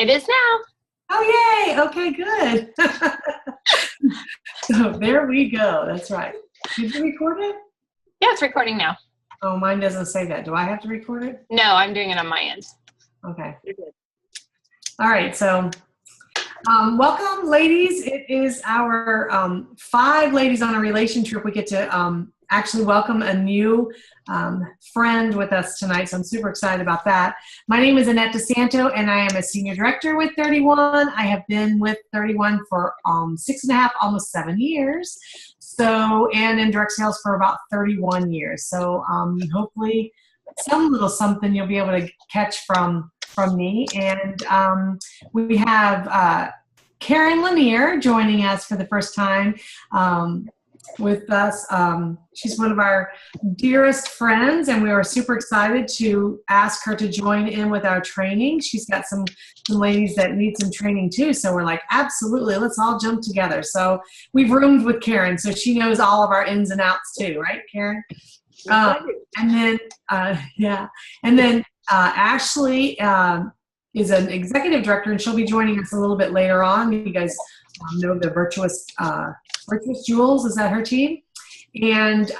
It is now. Oh, yay. Okay, good. So there we go. That's right. Did you record it? Yeah, it's recording now. Oh, mine doesn't say that. Do I have to record it? No, I'm doing it on my end. Okay. All right. So welcome, ladies. It is our 5 ladies on a relation trip. We get to actually welcome a new friend with us tonight, so I'm super excited about that. My name is Annette DeSanto, and I am a senior director with 31. I have been with 31 for 6.5, almost 7 years. So, and in direct sales for about 31 years. So hopefully some little something you'll be able to catch from me. And we have Karen Lanier joining us for the first time with us. She's one of our dearest friends, and we were super excited to ask her to join in with our training. She's got some ladies that need some training too, so we're like, absolutely, let's all jump together. So we've roomed with Karen, so she knows all of our ins and outs too, right, Karen? And then Ashley is an executive director, and she'll be joining us a little bit later on. You guys know the Virtuous Jewels, is that her team? And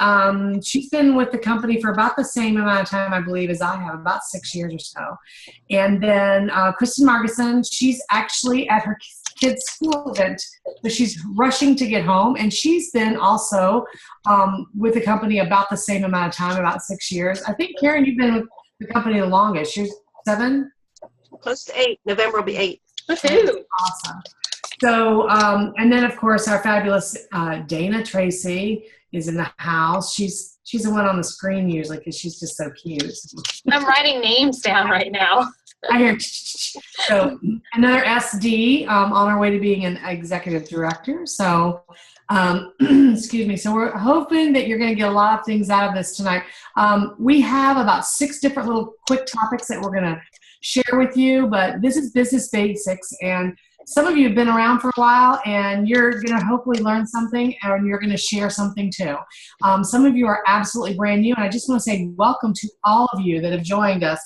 she's been with the company for about the same amount of time, I believe, as I have, about 6 years or so. And then Kristen Margison, she's actually at her kid's school event, but she's rushing to get home. And she's been also with the company about the same amount of time, about 6 years. I think, Karen, you've been with the company the longest. You're 7? Close to 8. November will be 8. Awesome. So, and then of course our fabulous Dana Tracy is in the house. She's the one on the screen usually because she's just so cute. I'm writing names down right now. I hear. So another SD on our way to being an executive director. So, excuse me. So we're hoping that you're going to get a lot of things out of this tonight. We have about 6 different little quick topics that we're going to share with you, but this is business basics, and some of you have been around for a while, and you're going to hopefully learn something, and you're going to share something too. Some of you are absolutely brand new, and I just want to say welcome to all of you that have joined us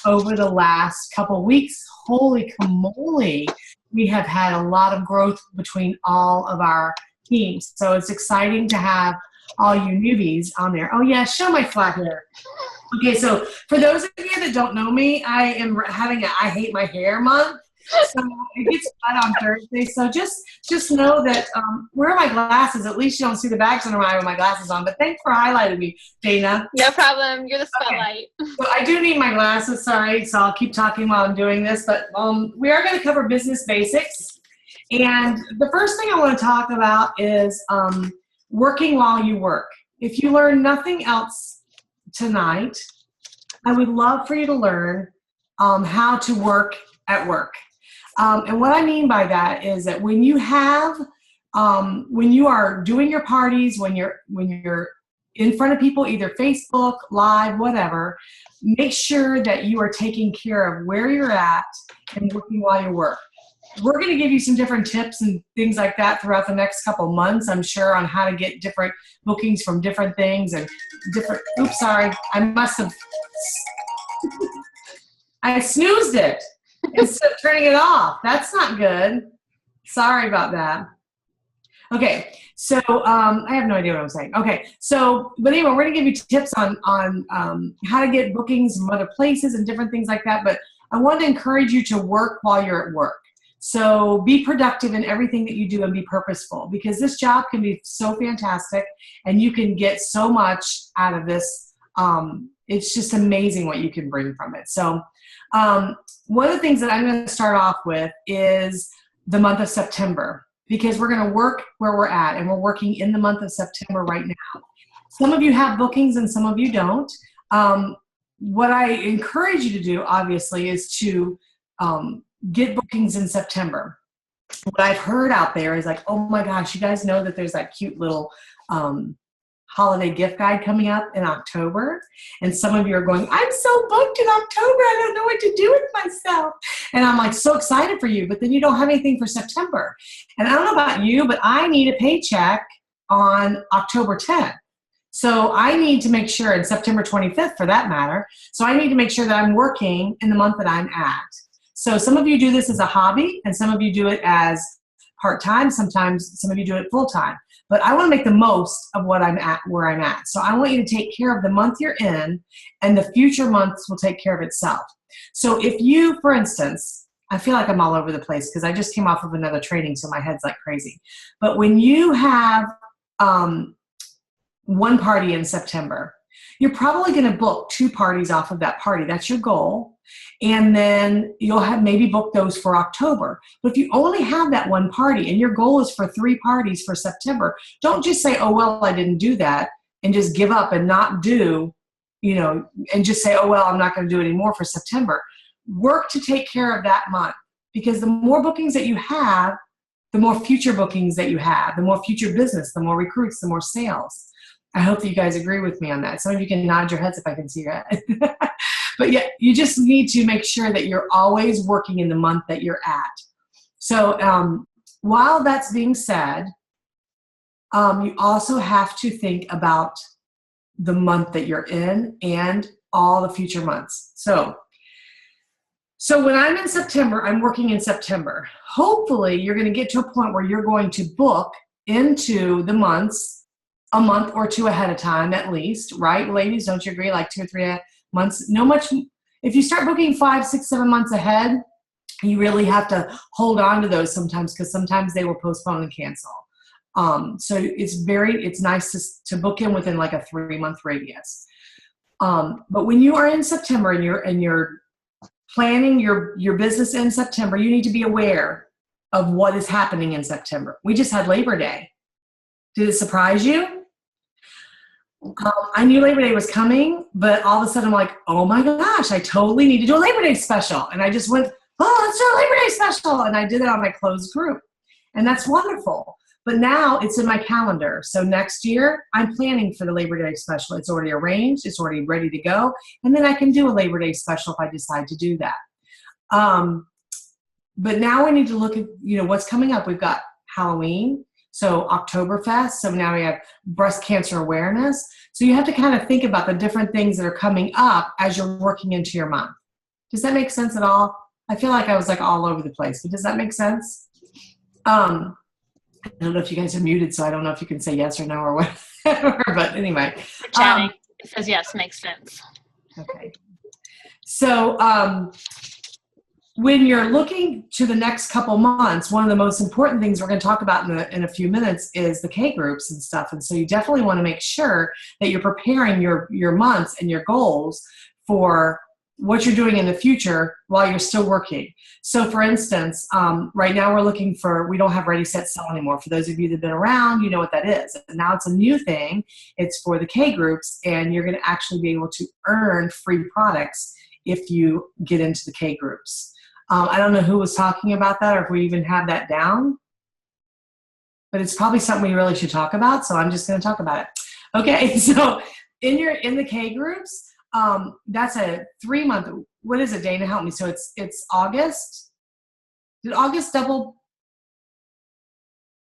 over the last couple weeks. Holy camole, we have had a lot of growth between all of our teams, so it's exciting to have all you newbies on there. Oh yeah, show my flat hair. Okay, so for those of you that don't know me, I am having a I Hate My Hair month. So it gets fun on Thursday. So just know that where are my glasses? At least you don't see the bags under my eye with my glasses on. But thanks for highlighting me, Dana. No problem. You're the spotlight. Okay. So I do need my glasses. Sorry. So I'll keep talking while I'm doing this. But we are going to cover business basics. And the first thing I want to talk about is working while you work. If you learn nothing else tonight, I would love for you to learn how to work at work. And what I mean by that is that when you have, when you are doing your parties, when you're in front of people, either Facebook, live, whatever, make sure that you are taking care of where you're at and working while you work. We're going to give you some different tips and things like that throughout the next couple months, I'm sure, on how to get different bookings from different things and different, oops, sorry, I must have, I snoozed it instead of turning it off. That's not good. Sorry about that. Okay, so I have no idea what I'm saying. Okay, so, but anyway, we're going to give you tips on how to get bookings from other places and different things like that, but I want to encourage you to work while you're at work. So be productive in everything that you do and be purposeful, because this job can be so fantastic and you can get so much out of this. It's just amazing what you can bring from it. So one of the things that I'm going to start off with is the month of September, because we're going to work where we're at, and we're working in the month of September right now. Some of you have bookings and some of you don't. What I encourage you to do, obviously, is to get bookings in September. What I've heard out there is like, oh my gosh, you guys know that there's that cute little holiday gift guide coming up in October. And some of you are going, I'm so booked in October, I don't know what to do with myself. And I'm like so excited for you, but then you don't have anything for September. And I don't know about you, but I need a paycheck on October 10th. So I need to make sure, and September 25th for that matter, so I need to make sure that I'm working in the month that I'm at. So some of you do this as a hobby, and some of you do it as part-time. Sometimes some of you do it full-time. But I want to make the most of what I'm at, where I'm at. So I want you to take care of the month you're in, and the future months will take care of itself. So if you, for instance, I feel like I'm all over the place because I just came off of another training, so my head's like crazy. But when you have one party in September, you're probably going to book 2 parties off of that party. That's your goal. And then you'll have maybe book those for October. But if you only have that one party and your goal is for 3 parties for September, don't just say, oh, well, I didn't do that, and just give up and not do, and just say, oh, well, I'm not going to do it anymore for September. Work to take care of that month, because the more bookings that you have, the more future bookings that you have, the more future business, the more recruits, the more sales. I hope that you guys agree with me on that. Some of you can nod your heads if I can see your head. But yeah, you just need to make sure that you're always working in the month that you're at. So while that's being said, you also have to think about the month that you're in and all the future months. So when I'm in September, I'm working in September. Hopefully, you're going to get to a point where you're going to book into the months a month or 2 ahead of time at least, right, ladies? Don't you agree? Like 2 or 3 months. If you start booking 5, 6, 7 months ahead, you really have to hold on to those sometimes, because sometimes they will postpone and cancel. So it's nice to book in within like a 3-month radius. But when you are in September and you're planning your business in September, you need to be aware of what is happening in September. We just had Labor Day. Did it surprise you? I knew Labor Day was coming, but all of a sudden I'm like, oh my gosh, I totally need to do a Labor Day special. And I just went, oh, let's do a Labor Day special. And I did it on my closed group. And that's wonderful. But now it's in my calendar. So next year, I'm planning for the Labor Day special. It's already arranged. It's already ready to go. And then I can do a Labor Day special if I decide to do that. But now we need to look at, what's coming up. We've got Halloween. So Oktoberfest. So now we have breast cancer awareness. So you have to kind of think about the different things that are coming up as you're working into your month. Does that make sense at all? I feel like I was like all over the place, but does that make sense? I don't know if you guys are muted, so I don't know if you can say yes or no or whatever, but anyway. We're chatting. It says yes, makes sense. Okay. So when you're looking to the next couple months, one of the most important things we're going to talk about in a few minutes is the K groups and stuff. And so you definitely want to make sure that you're preparing your months and your goals for what you're doing in the future while you're still working. So for instance, right now we don't have Ready, Set, Sell anymore. For those of you that have been around, you know what that is. Now it's a new thing. It's for the K groups, and you're going to actually be able to earn free products if you get into the K groups. I don't know who was talking about that or if we even have that down, but it's probably something we really should talk about. So I'm just going to talk about it. Okay. So in the K groups, that's a 3-month, what is it, Dana? Help me. So it's August. Did August double?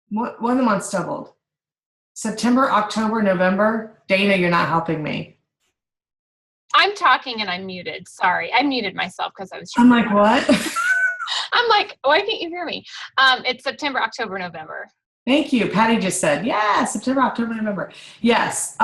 One of the months doubled. September, October, November. Dana, you're not helping me. I'm talking and I'm muted. Sorry. I muted myself because I was I'm like, what? I'm like, why can't you hear me? It's September, October, November. Thank you. Patty just said, yeah, September, October, November. Yes.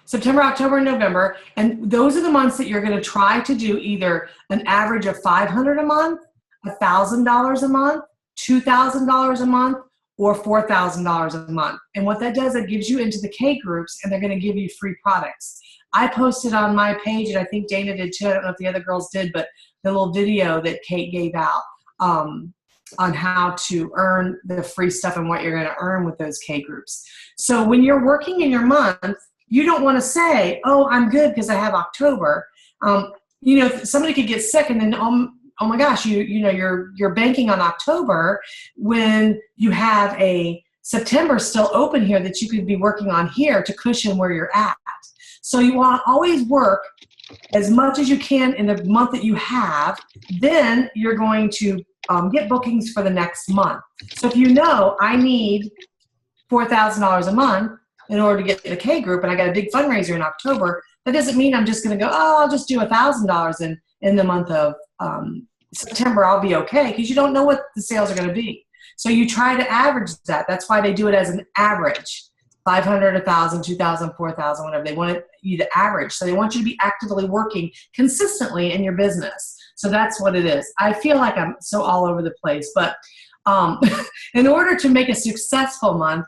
September, October, and November. And those are the months that you're going to try to do either an average of $500 a month, $1,000 a month, $2,000 a month, or $4,000 a month. And what that does, it gives you into the K groups, and they're going to give you free products. I posted on my page, and I think Dana did too. I don't know if the other girls did, but the little video that Kate gave out on how to earn the free stuff and what you're going to earn with those K groups. So when you're working in your month, you don't want to say, oh, I'm good because I have October. Somebody could get sick and then, oh my gosh, you're banking on October when you have a September still open here that you could be working on here to cushion where you're at. So you want to always work as much as you can in the month that you have. Then you're going to get bookings for the next month. So if I need $4,000 a month in order to get the K group, and I got a big fundraiser in October, that doesn't mean I'm just going to go, oh, I'll just do $1,000 in the month of September I'll be okay, because you don't know what the sales are going to be. So you try to average that. That's why they do it as an average. 500, 1,000, 2,000, 4,000, whatever. They want you to average. So they want you to be actively working consistently in your business. So that's what it is. I feel like I'm so all over the place, but in order to make a successful month,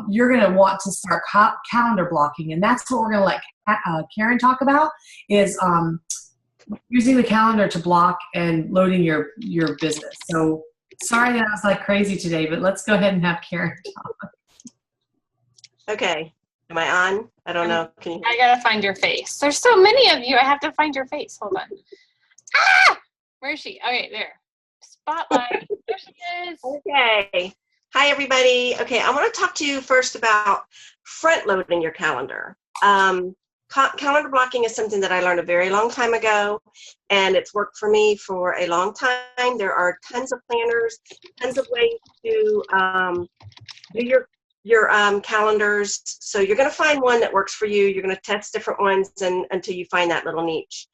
you're going to want to start calendar blocking. And that's what we're going to let Karen talk about, is using the calendar to block and loading your business. So sorry that I was like crazy today, but let's go ahead and have Karen talk. Okay. Am I on? I don't know. Can you? I gotta find your face. There's so many of you. I have to find your face. Hold on. Ah! Where is she? Okay, there. Spotlight. There she is. Okay. Hi, everybody. Okay, I want to talk to you first about front-loading your calendar. Calendar blocking is something that I learned a very long time ago, and it's worked for me for a long time. There are tons of planners, tons of ways to do your calendars. So you're going to find one that works for you. You're going to test different ones until you find that little niche.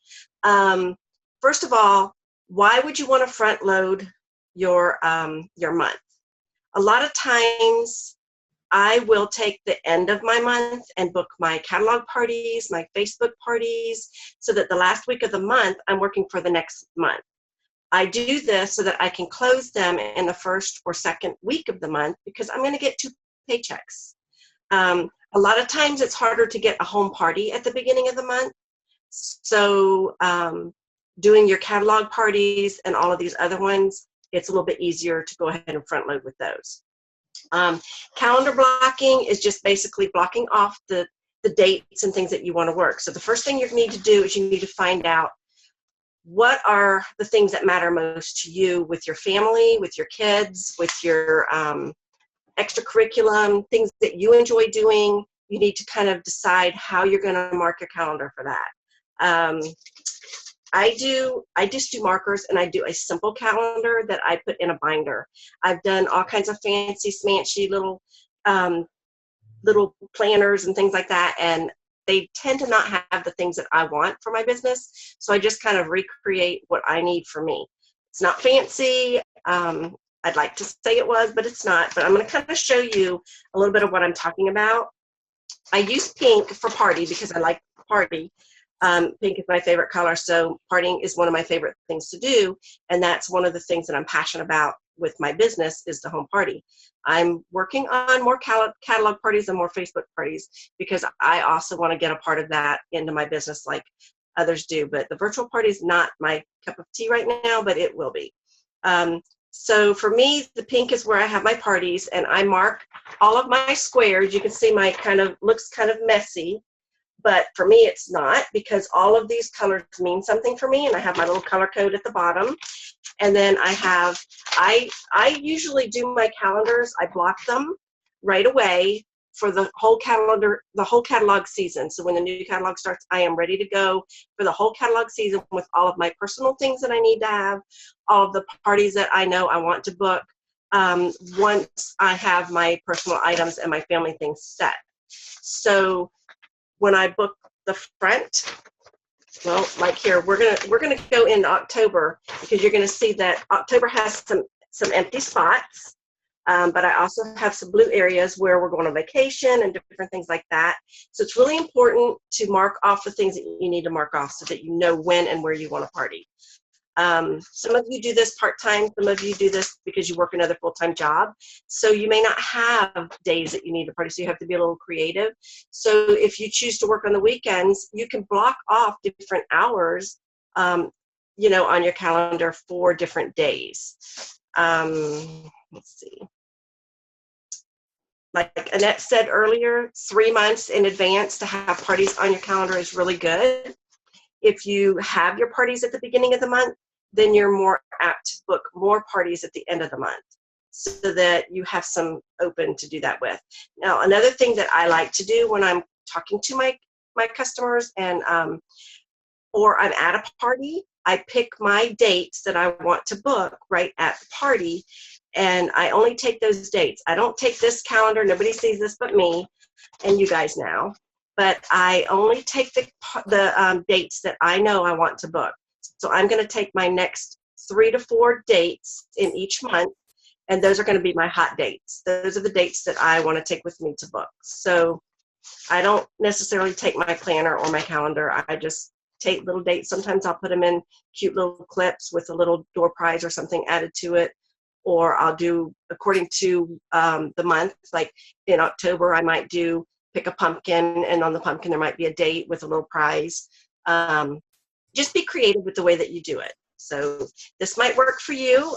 First of all, why would you want to front load your month? A lot of times I will take the end of my month and book my catalog parties, my Facebook parties, so that the last week of the month I'm working for the next month. I do this so that I can close them in the first or second week of the month, because I'm going to get 2 paychecks. A lot of times it's harder to get a home party at the beginning of the month. So doing your catalog parties and all of these other ones, it's a little bit easier to go ahead and front load with those. Calendar blocking is just basically blocking off the dates and things that you want to work. So the first thing you need to do is you need to find out what are the things that matter most to you with your family, with your kids, with your extracurriculum, things that you enjoy doing. You need to kind of decide how you're going to mark your calendar for that. I just do markers, and I do a simple calendar that I put in a binder. I've done all kinds of fancy, smancy little planners and things like that, and they tend to not have the things that I want for my business. So I just kind of recreate what I need for me. It's not fancy. I'd like to say it was, but it's not. But I'm going to kind of show you a little bit of what I'm talking about. I use pink for party because I like party. Pink is my favorite color, so partying is one of my favorite things to do, and that's one of the things that I'm passionate about with my business is the home party. I'm working on more catalog parties and more Facebook parties because I also want to get a part of that into my business like others do, but the virtual party is not my cup of tea right now, but it will be. So for me, the pink is where I have my parties, and I mark all of my squares. You can see my looks kind of messy. But for me, it's not, because all of these colors mean something for me, and I have my little color code at the bottom. And then I usually do my calendars. I block them right away for the whole catalog season. So when the new catalog starts, I am ready to go for the whole catalog season with all of my personal things that I need to have, all of the parties that I know I want to book, once I have my personal items and my family things set. So when I book the front, well, like here, we're gonna go into October, because you're gonna see that October has some empty spots, but I also have some blue areas where we're going on vacation and different things like that. So it's really important to mark off the things that you need to mark off so that you know when and where you want to party. Some of you do this part-time, some of you do this because you work another full-time job. So you may not have days that you need to party, so you have to be a little creative. So if you choose to work on the weekends, you can block off different hours, on your calendar for different days. Let's see. Like Annette said earlier, 3 months in advance to have parties on your calendar is really good. If you have your parties at the beginning of the month, then you're more apt to book more parties at the end of the month so that you have some open to do that with. Now, another thing that I like to do when I'm talking to my customers and or I'm at a party, I pick my dates that I want to book right at the party, and I only take those dates. I don't take this calendar. Nobody sees this but me and you guys now. But I only take the dates that I know I want to book. So I'm going to take my next 3 to 4 dates in each month, and those are going to be my hot dates. Those are the dates that I want to take with me to book. So I don't necessarily take my planner or my calendar. I just take little dates. Sometimes I'll put them in cute little clips with a little door prize or something added to it. Or I'll do according to the month. Like in October, I might do pick a pumpkin, and on the pumpkin there might be a date with a little prize. Just be creative with the way that you do it. So this might work for you.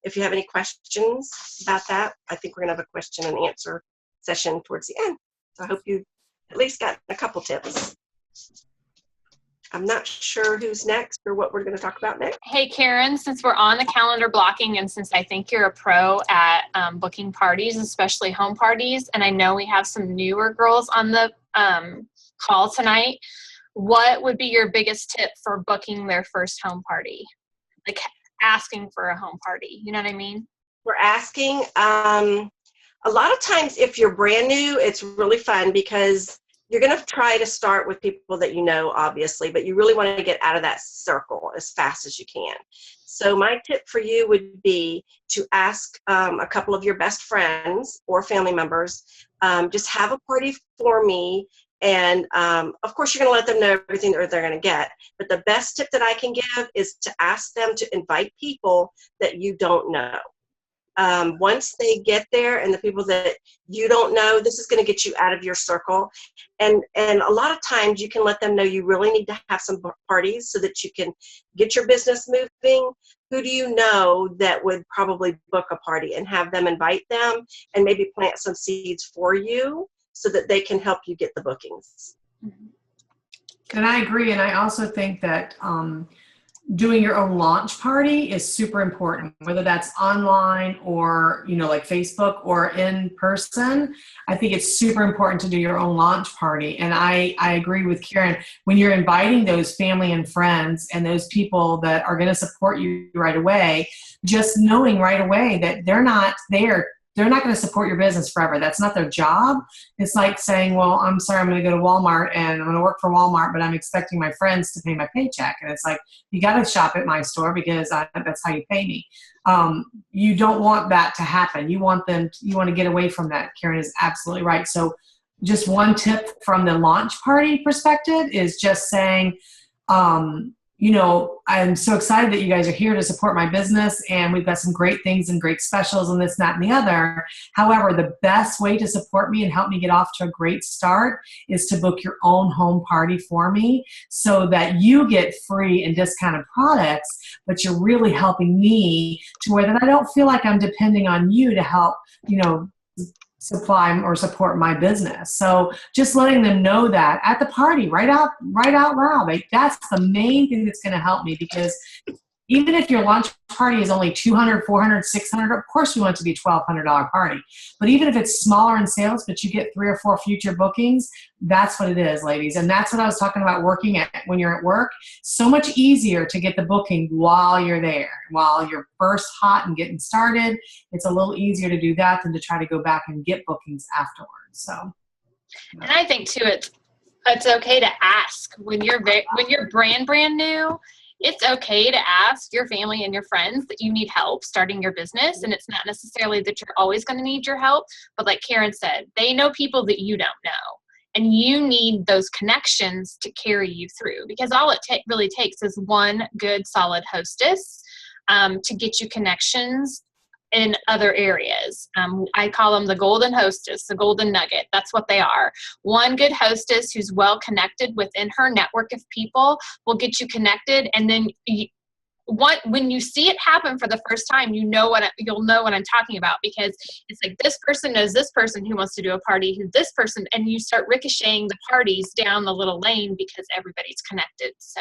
If you have any questions about that, I think we're going to have a question and answer session towards the end. So I hope you at least got a couple tips. I'm not sure who's next or what we're going to talk about next. Hey, Karen, since we're on the calendar blocking and since I think you're a pro at booking parties, especially home parties, and I know we have some newer girls on the call tonight, what would be your biggest tip for booking their first home party? Like asking for a home party, you know what I mean? We're asking, a lot of times if you're brand new, it's really fun because you're going to try to start with people that you know, obviously, but you really want to get out of that circle as fast as you can. So my tip for you would be to ask a couple of your best friends or family members, just have a party for me. And of course, you're going to let them know everything that they're going to get. But the best tip that I can give is to ask them to invite people that you don't know. Once they get there and the people that you don't know, this is going to get you out of your circle. And a lot of times you can let them know you really need to have some parties so that you can get your business moving. Who do you know that would probably book a party, and have them invite them and maybe plant some seeds for you so that they can help you get the bookings. And I agree. And I also think that doing your own launch party is super important, whether that's online or, like Facebook or in person. I think it's super important to do your own launch party. And I agree with Karen, when you're inviting those family and friends and those people that are going to support you right away, just knowing right away that they're not going to support your business forever. That's not their job. It's like saying, well, I'm sorry, I'm going to go to Walmart and I'm going to work for Walmart, but I'm expecting my friends to pay my paycheck. And it's like, you got to shop at my store because that's how you pay me. You don't want that to happen. You want to get away from that. Karen is absolutely right. So just one tip from the launch party perspective is just saying, I'm so excited that you guys are here to support my business, and we've got some great things and great specials and this, that, and the other. However, the best way to support me and help me get off to a great start is to book your own home party for me so that you get free and discounted products, but you're really helping me to where that I don't feel like I'm depending on you to help, supply or support my business. So just letting them know that at the party, right out loud, like that's the main thing that's going to help me, because even if your launch party is only $200, $400, $600, of course we want it to be a $1,200 party. But even if it's smaller in sales, but you get 3 or 4 future bookings, that's what it is, ladies. And that's what I was talking about working at when you're at work. So much easier to get the booking while you're there, while you're first hot and getting started. It's a little easier to do that than to try to go back and get bookings afterwards. So, and I think too, it's okay to ask when you're brand new. It's okay to ask your family and your friends that you need help starting your business. And it's not necessarily that you're always going to need your help, but like Karen said, they know people that you don't know. And you need those connections to carry you through, because all it really takes is one good, solid hostess to get you connections in other areas. I call them the golden hostess, the golden nugget. That's what they are. One good hostess who's well connected within her network of people will get you connected. And then when you see it happen for the first time, you'll know what I'm talking about, because it's like this person knows this person who wants to do a party, who this person, and you start ricocheting the parties down the little lane because everybody's connected. So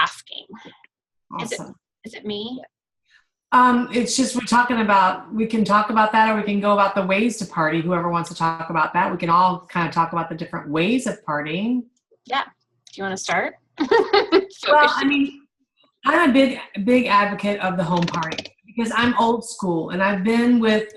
asking. awesome. Is it me? It's just we can talk about that, or we can go about the ways to party. Whoever wants to talk about that, we can all kind of talk about the different ways of partying. Yeah. Do you want to start? Well, I mean, I'm a big advocate of the home party, because I'm old school and I've been with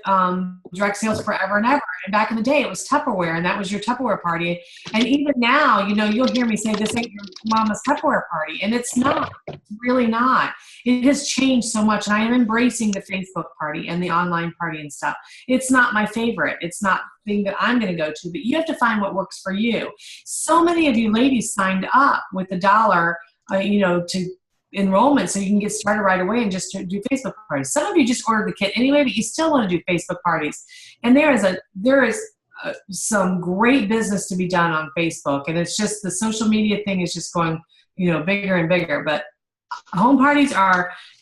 direct sales forever and ever. And back in the day, it was Tupperware, and that was your Tupperware party. And even now, you'll hear me say this ain't your mama's Tupperware party, and it's not. It's really not. It has changed so much, and I am embracing the Facebook party and the online party and stuff. It's not my favorite. It's not the thing that I'm going to go to, but you have to find what works for you. So many of you ladies signed up with $1, to enrollment so you can get started right away and just do Facebook parties. Some of you just ordered the kit anyway, but you still want to do Facebook parties. And there is some great business to be done on Facebook, and it's just the social media thing is just going, bigger and bigger. But home parties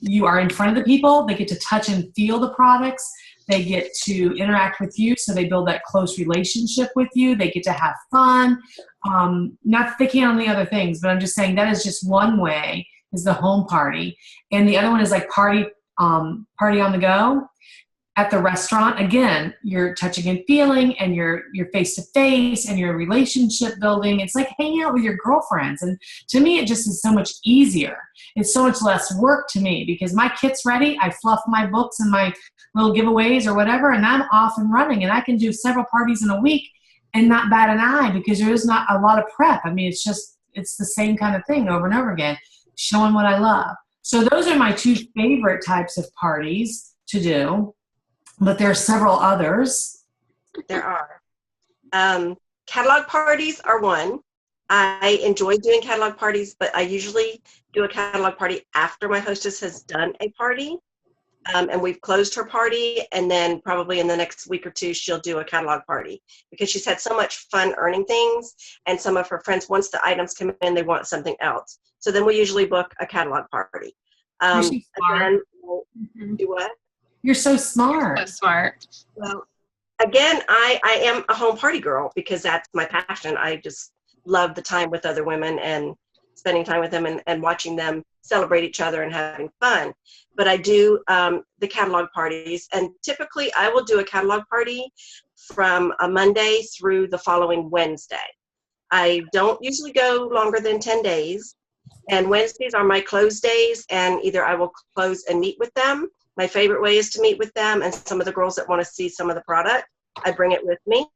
you are in front of the people. They get to touch and feel the products. They get to interact with you, so they build that close relationship with you. They get to have fun. Not that they can't on the other things, but I'm just saying that is just one way, is the home party. And the other one is like party on the go at the restaurant. Again, you're touching and feeling, and you're face to face, and you're relationship building. It's like hanging out with your girlfriends. And to me, it just is so much easier. It's so much less work to me because my kit's ready. I fluff my books and my little giveaways or whatever, and I'm off and running, and I can do several parties in a week and not bat an eye because there is not a lot of prep. I mean, it's the same kind of thing over and over again, showing what I love. So those are my two favorite types of parties to do, but there are several others. There are. Catalog parties are one. I enjoy doing catalog parties, but I usually do a catalog party after my hostess has done a party. And we've closed her party, and then probably in the next week or two, she'll do a catalog party because she's had so much fun earning things, and some of her friends, once the items come in, they want something else. So then we usually book a catalog party. Again, do what? You're so smart. So smart. Well, again, I am a home party girl because that's my passion. I just love the time with other women and spending time with them and watching them celebrate each other and having fun. But I do the catalog parties, and typically I will do a catalog party from a Monday through the following Wednesday. I don't usually go longer than 10 days, and Wednesdays are my close days, and either I will close and meet with them. My favorite way is to meet with them, and some of the girls that want to see some of the product, I bring it with me.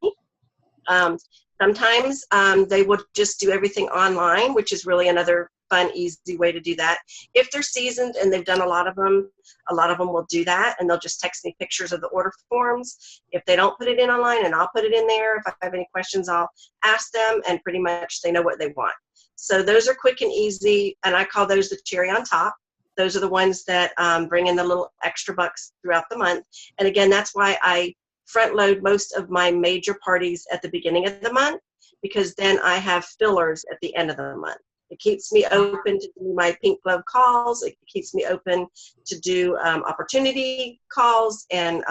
Sometimes they would just do everything online, which is really another fun, easy way to do that. If they're seasoned and they've done a lot of them will do that, and they'll just text me pictures of the order forms. If they don't put it in online, and I'll put it in there. If I have any questions, I'll ask them, and pretty much they know what they want. So those are quick and easy, and I call those the cherry on top. Those are the ones that bring in the little extra bucks throughout the month. And again, that's why I front load most of my major parties at the beginning of the month, because then I have fillers at the end of the month. It keeps me open to do my pink glove calls. It keeps me open to do opportunity calls and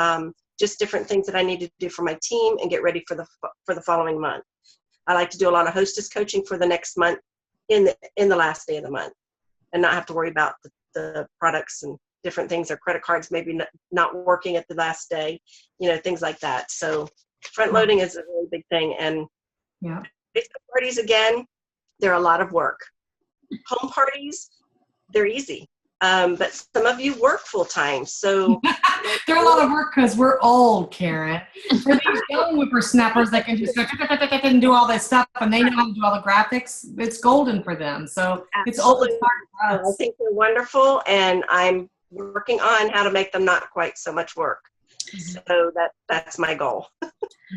just different things that I need to do for my team and get ready for the following month. I like to do a lot of hostess coaching for the next month in the last day of the month, and not have to worry about the products and different things, or credit cards maybe not working at the last day, things like that. So front loading is a really big thing. And yeah, Facebook parties, again, they're a lot of work. Home parties, they're easy. But some of you work full time, so they're a lot of work because we're old, Karen. For these young whippersnappers that can just go and do all this stuff, and they know how to do all the graphics, it's golden for them. So it's old and hard for us. I think they're wonderful, and I'm working on how to make them not quite so much work. So that's my goal.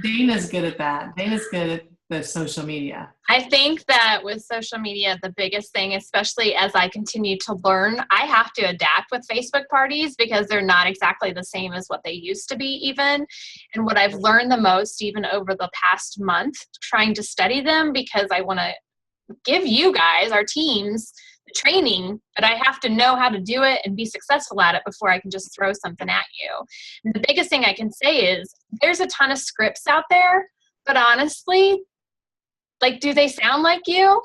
Dana's good at that. Dana's good at the social media. I think that with social media, the biggest thing, especially as I continue to learn, I have to adapt with Facebook parties because they're not exactly the same as what they used to be even. And what I've learned the most, even over the past month, trying to study them, because I want to give you guys, our teams, the training, but I have to know how to do it and be successful at it before I can just throw something at you. And the biggest thing I can say is there's a ton of scripts out there, but honestly, like, do they sound like you?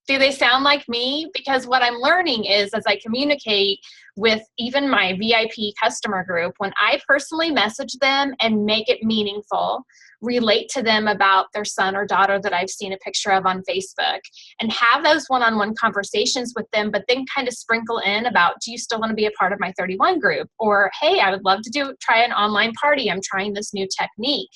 Do they sound like me? Because what I'm learning is, as I communicate with even my VIP customer group, when I personally message them and make it meaningful, relate to them about their son or daughter that I've seen a picture of on Facebook, and have those one-on-one conversations with them, but then kind of sprinkle in about, do you still want to be a part of my 31 group? Or, hey, I would love to try an online party. I'm trying this new technique.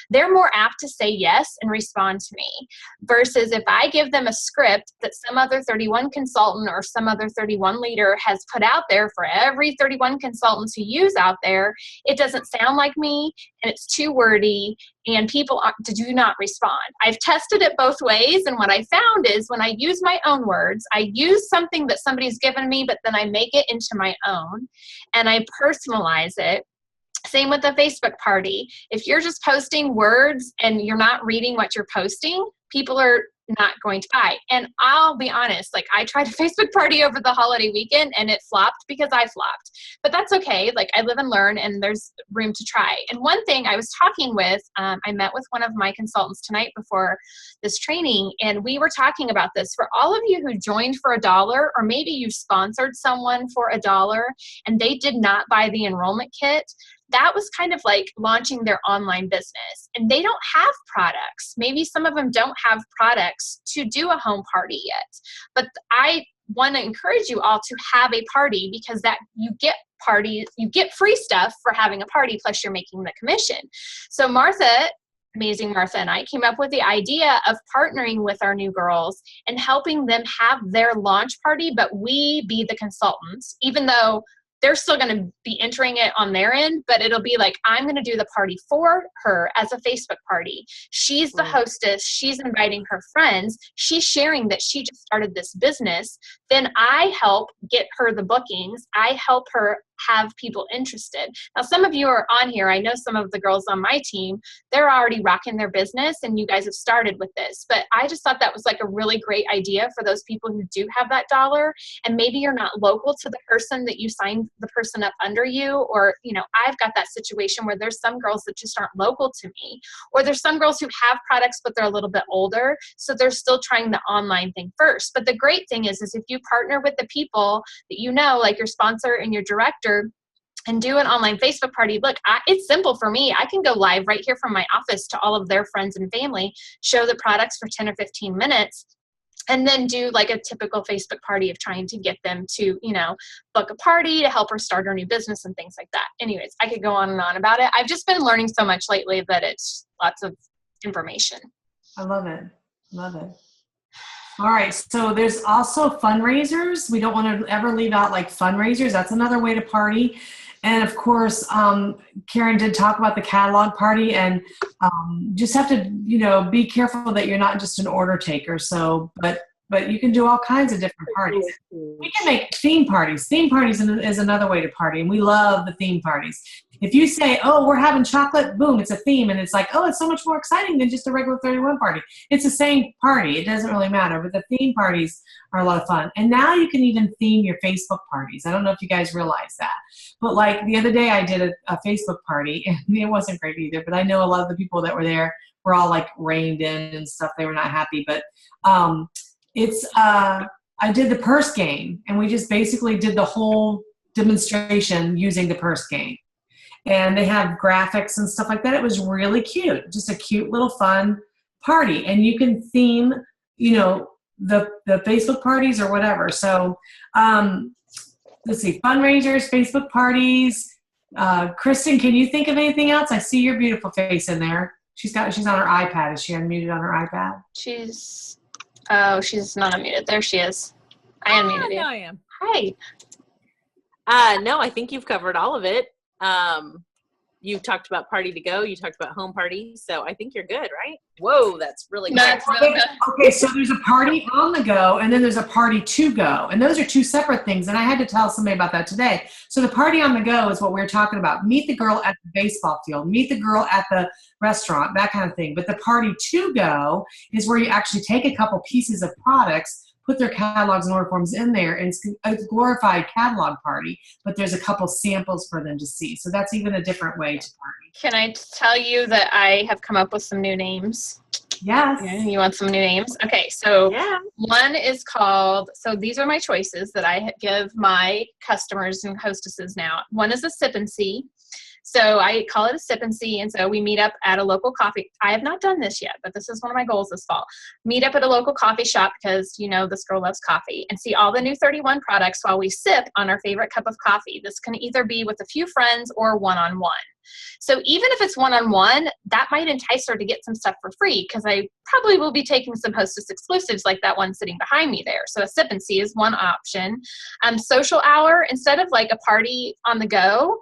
They're more apt to say yes and respond to me, versus if I give them a script that some other 31 consultant or some other 31 leader has put out there for every 31 consultant to use out there, it doesn't sound like me, and it's too wordy, and people do not respond. I've tested it both ways, and what I found is when I use my own words, I use something that somebody's given me, but then I make it into my own, and I personalize it. Same with the Facebook party. If you're just posting words and you're not reading what you're posting, people are not going to buy. And I'll be honest, like, I tried a Facebook party over the holiday weekend and it flopped because I flopped. But that's okay. Like, I live and learn, and there's room to try. And one thing I was talking with, I met with one of my consultants tonight before this training, and we were talking about this. For all of you who joined for $1, or maybe you sponsored someone for $1 and they did not buy the enrollment kit, that was kind of like launching their online business, and they don't have products. Maybe some of them don't have products to do a home party yet, but I want to encourage you all to have a party, because that you get free stuff for having a party, plus you're making the commission. So Martha, amazing Martha, and I came up with the idea of partnering with our new girls and helping them have their launch party, but we be the consultants, even though they're still going to be entering it on their end, but it'll be like, I'm going to do the party for her as a Facebook party. She's the hostess. She's inviting her friends. She's sharing that she just started this business. Then I help get her the bookings. I help her have people interested. Now, some of you are on here. I know some of the girls on my team, they're already rocking their business, and you guys have started with this. But I just thought that was like a really great idea for those people who do have that dollar, and maybe you're not local to the person that you signed the person up under you, or, you know, I've got that situation where there's some girls that just aren't local to me, or there's some girls who have products, but they're a little bit older, so they're still trying the online thing first. But the great thing is if you partner with the people that you know, like your sponsor and your director, and do an online Facebook party. Look, it's simple for me. I can go live right here from my office to all of their friends and family, show the products for 10 or 15 minutes, and then do like a typical Facebook party of trying to get them to, you know, book a party to help her start her new business and things like that. Anyways, I could go on and on about it. I've just been learning so much lately that it's lots of information. I love it. Love it. All right. So there's also fundraisers. We don't want to ever leave out like fundraisers. That's another way to party. And of course, Karen did talk about the catalog party, and just have to, you know, be careful that you're not just an order taker. So, but you can do all kinds of different parties. We can make theme parties. Theme parties is another way to party, and we love the theme parties. If you say, oh, we're having chocolate, boom, it's a theme, and it's like, oh, it's so much more exciting than just a regular 31 party. It's the same party. It doesn't really matter, but the theme parties are a lot of fun. And now you can even theme your Facebook parties. I don't know if you guys realize that. But like the other day I did a Facebook party, and it wasn't great either, but I know a lot of the people that were there were all like reined in and stuff. They were not happy, but I did the purse game, and we just basically did the whole demonstration using the purse game. And they have graphics and stuff like that. It was really cute, just a cute little fun party. And you can theme, you know, the Facebook parties or whatever. So let's see, fundraisers, Facebook parties. Kristen, can you think of anything else? I see your beautiful face in there. She's on her iPad. Is she unmuted on her iPad? She's not unmuted. There she is. I unmuted you. No, I am. Hi. No, I think you've covered all of it. You talked about party to go. You talked about home party. So I think you're good, right? Whoa, that's really good. That's really good. Okay, so there's a party on the go, and then there's a party to go. And those are two separate things. And I had to tell somebody about that today. So the party on the go is what we're talking about. Meet the girl at the baseball field. Meet the girl at the restaurant, that kind of thing. But the party to go is where you actually take a couple pieces of products, put their catalogs and order forms in there, and it's a glorified catalog party, but there's a couple samples for them to see. So that's even a different way to party. Can I tell you that I have come up with some new names? Yes. Yeah, you want some new names? Okay, so Yeah. one is called, so these are my choices that I give my customers and hostesses now. One is a sip and see. So I call it a sip and see. And so we meet up at a local coffee. I have not done this yet, but this is one of my goals this fall. Meet up at a local coffee shop because, you know, this girl loves coffee, and see all the new 31 products while we sip on our favorite cup of coffee. This can either be with a few friends or one-on-one. So even if it's one-on-one, that might entice her to get some stuff for free, because I probably will be taking some Hostess exclusives like that one sitting behind me there. So a sip and see is one option. Social hour, instead of like a party on the go,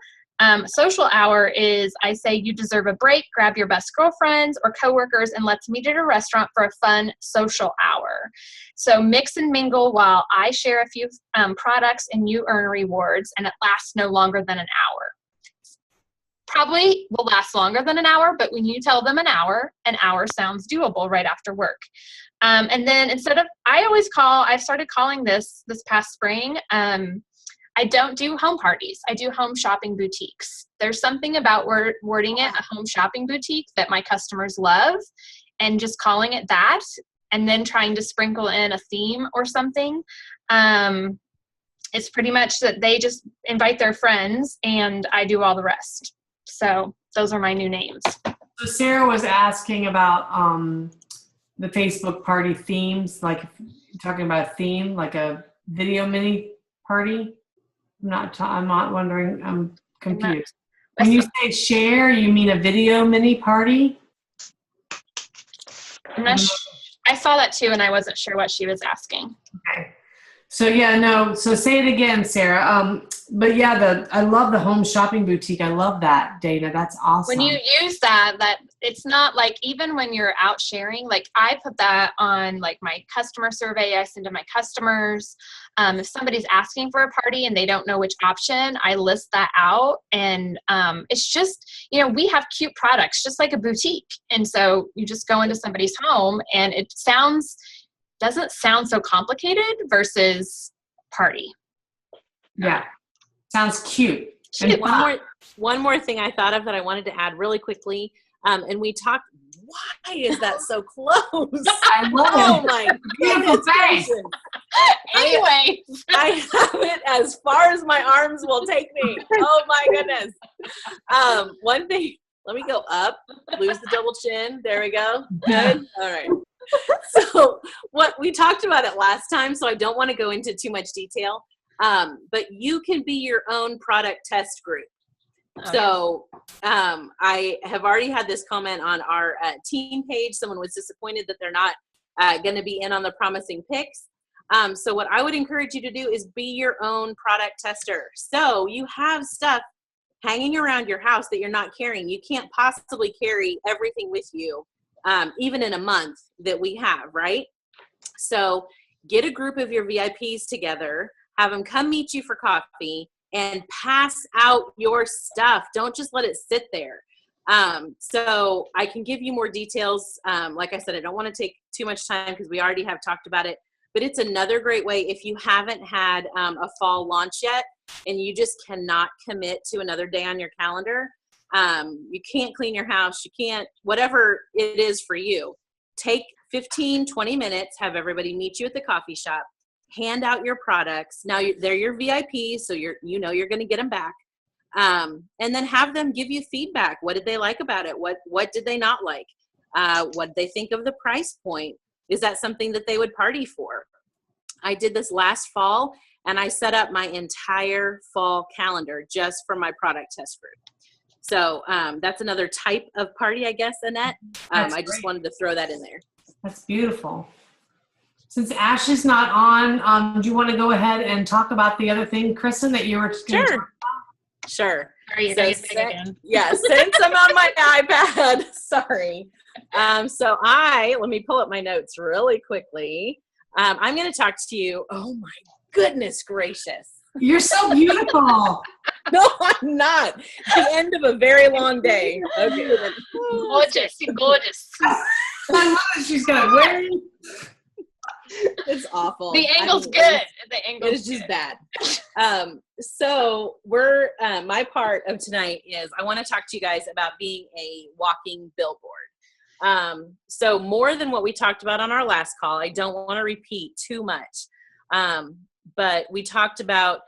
social hour is, I say, you deserve a break, grab your best girlfriends or coworkers and let's meet at a restaurant for a fun social hour. So mix and mingle while I share a few products and you earn rewards, and it lasts no longer than an hour. Probably will last longer than an hour, but when you tell them an hour sounds doable right after work. And then I've started calling this past spring, I don't do home parties. I do home shopping boutiques. There's something about wording it a home shopping boutique that my customers love, and just calling it that and then trying to sprinkle in a theme or something. It's pretty much that they just invite their friends and I do all the rest. So those are my new names. So Sarah was asking about the Facebook party themes, like talking about a theme, like a video mini party. I'm not wondering, I'm confused. When you say share, you mean a video mini party? I saw that too, and I wasn't sure what she was asking. Okay. So yeah, no, so say it again, Sarah. But yeah, I love the home shopping boutique. I love that, Dana. That's awesome. When you use that it's not like, even when you're out sharing, like I put that on like my customer survey I send to my customers. If somebody's asking for a party and they don't know which option, I list that out. And it's just, you know, we have cute products, just like a boutique. And so you just go into somebody's home and it doesn't sound so complicated versus party. Yeah. Sounds cute. One more thing I thought of that I wanted to add really quickly. And we talked, why is that so close? I love it. Oh my Beautiful goodness. Face. Anyway. I have it as far as my arms will take me. Oh my goodness. One thing, let me go up, lose the double chin. There we go. Good. All right. So what we talked about it last time, so I don't want to go into too much detail. But you can be your own product test group. So I have already had this comment on our team page. Someone was disappointed that they're not going to be in on the promising picks. So what I would encourage you to do is be your own product tester. So you have stuff hanging around your house that you're not carrying. You can't possibly carry everything with you, even in a month that we have, right? So get a group of your VIPs together, have them come meet you for coffee, and pass out your stuff. Don't just let it sit there. So I can give you more details. Like I said, I don't want to take too much time because we already have talked about it, but it's another great way if you haven't had a fall launch yet and you just cannot commit to another day on your calendar. You can't clean your house. You can't, whatever it is for you, take 15, 20 minutes, have everybody meet you at the coffee shop, hand out your products. Now they're your VIPs, so you're going to get them back. And then have them give you feedback. What did they like about it? What did they not like? What did they think of the price point? Is that something that they would party for? I did this last fall, and I set up my entire fall calendar just for my product test group. So that's another type of party, I guess, Annette. I just wanted to throw that in there. That's beautiful. Since Ashley's not on, do you want to go ahead and talk about the other thing, Kristen, that you were going to talk about? Sure. Sorry, So since I'm on my iPad, sorry. So let me pull up my notes really quickly. I'm going to talk to you. Oh my goodness gracious. You're so beautiful. No, I'm not. The end of a very long day. Okay. Gorgeous. I love that she's got it wearing. It's awful. The angle's good. The angle's It's just bad. So my part of tonight is I want to talk to you guys about being a walking billboard. So more than what we talked about on our last call, I don't want to repeat too much. But we talked about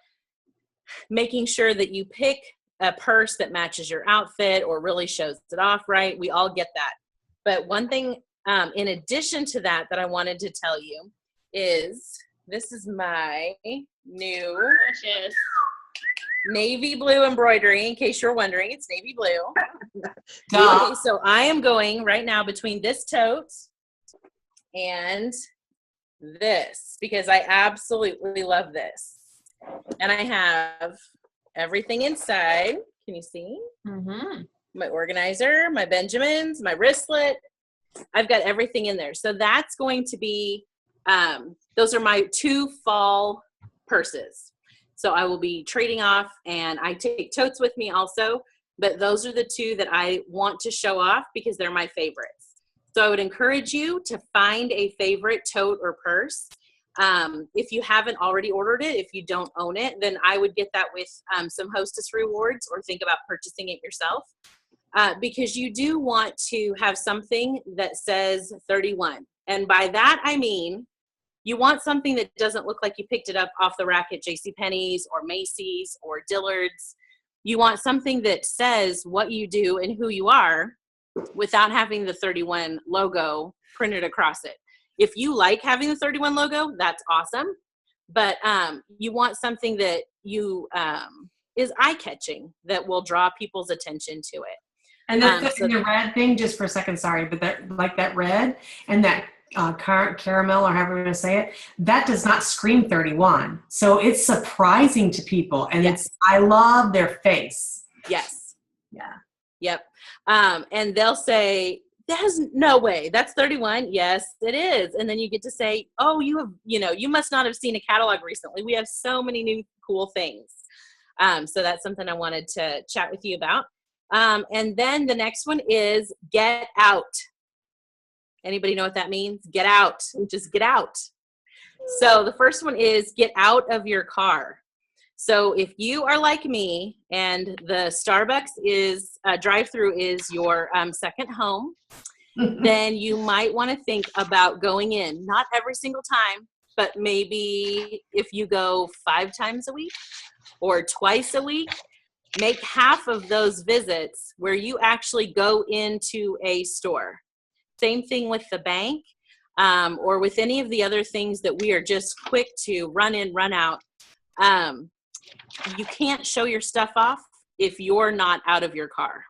making sure that you pick a purse that matches your outfit or really shows it off, right? We all get that. But one thing in addition to that I wanted to tell you is this is my new Gorgeous. navy blue embroidery. In case you're wondering, it's navy blue. Duh. Okay, so I am going right now between this tote and this because I absolutely love this. And I have everything inside. Can you see? Mm-hmm. My organizer, my Benjamins, my wristlet. I've got everything in there. So that's going to be, those are my 2 fall purses. So I will be trading off, and I take totes with me also, but those are the 2 that I want to show off because they're my favorites. So I would encourage you to find a favorite tote or purse. If you haven't already ordered it, if you don't own it, then I would get that with some Hostess rewards or think about purchasing it yourself. Because you do want to have something that says 31. And by that, I mean, you want something that doesn't look like you picked it up off the rack at JCPenney's or Macy's or Dillard's. You want something that says what you do and who you are without having the 31 logo printed across it. If you like having the 31 logo, that's awesome. But you want something that you is eye-catching that will draw people's attention to it. And the red thing, just for a second, sorry, but that red and that caramel, or however you're going to say it, that does not scream 31. So it's surprising to people, and Yes. I love their face. Yes. Yeah. Yep. And they'll say, there's no way that's 31. Yes, it is. And then you get to say, oh, you must not have seen a catalog recently. We have so many new cool things. So that's something I wanted to chat with you about. And then the next one is get out. Anybody know what that means? Get out. Just get out. So the first one is get out of your car. So if you are like me and the Starbucks drive-through is your second home, then you might want to think about going in. Not every single time, but maybe if you go 5 times a week or twice a week, make half of those visits where you actually go into a store. Same thing with the bank or with any of the other things that we are just quick to run in, run out. You can't show your stuff off if you're not out of your car.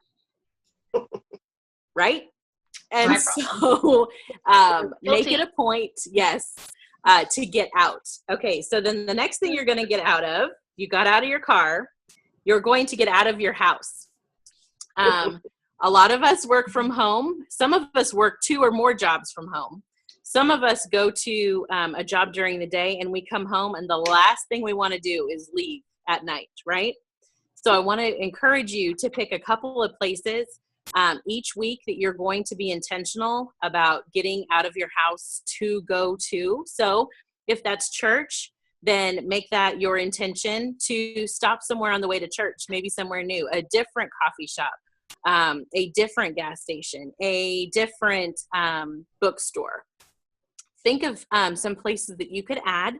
Right? And so make it a point, yes, to get out. Okay, so then the next thing you're going to get out of, you got out of your car, you're going to get out of your house. A lot of us work from home. Some of us work 2 or more jobs from home. Some of us go to a job during the day and we come home and the last thing we want to do is leave at night, right? So I want to encourage you to pick a couple of places each week that you're going to be intentional about getting out of your house to go to. So if that's church, then make that your intention to stop somewhere on the way to church, maybe somewhere new, a different coffee shop, a different gas station, a different bookstore. Think of some places that you could add,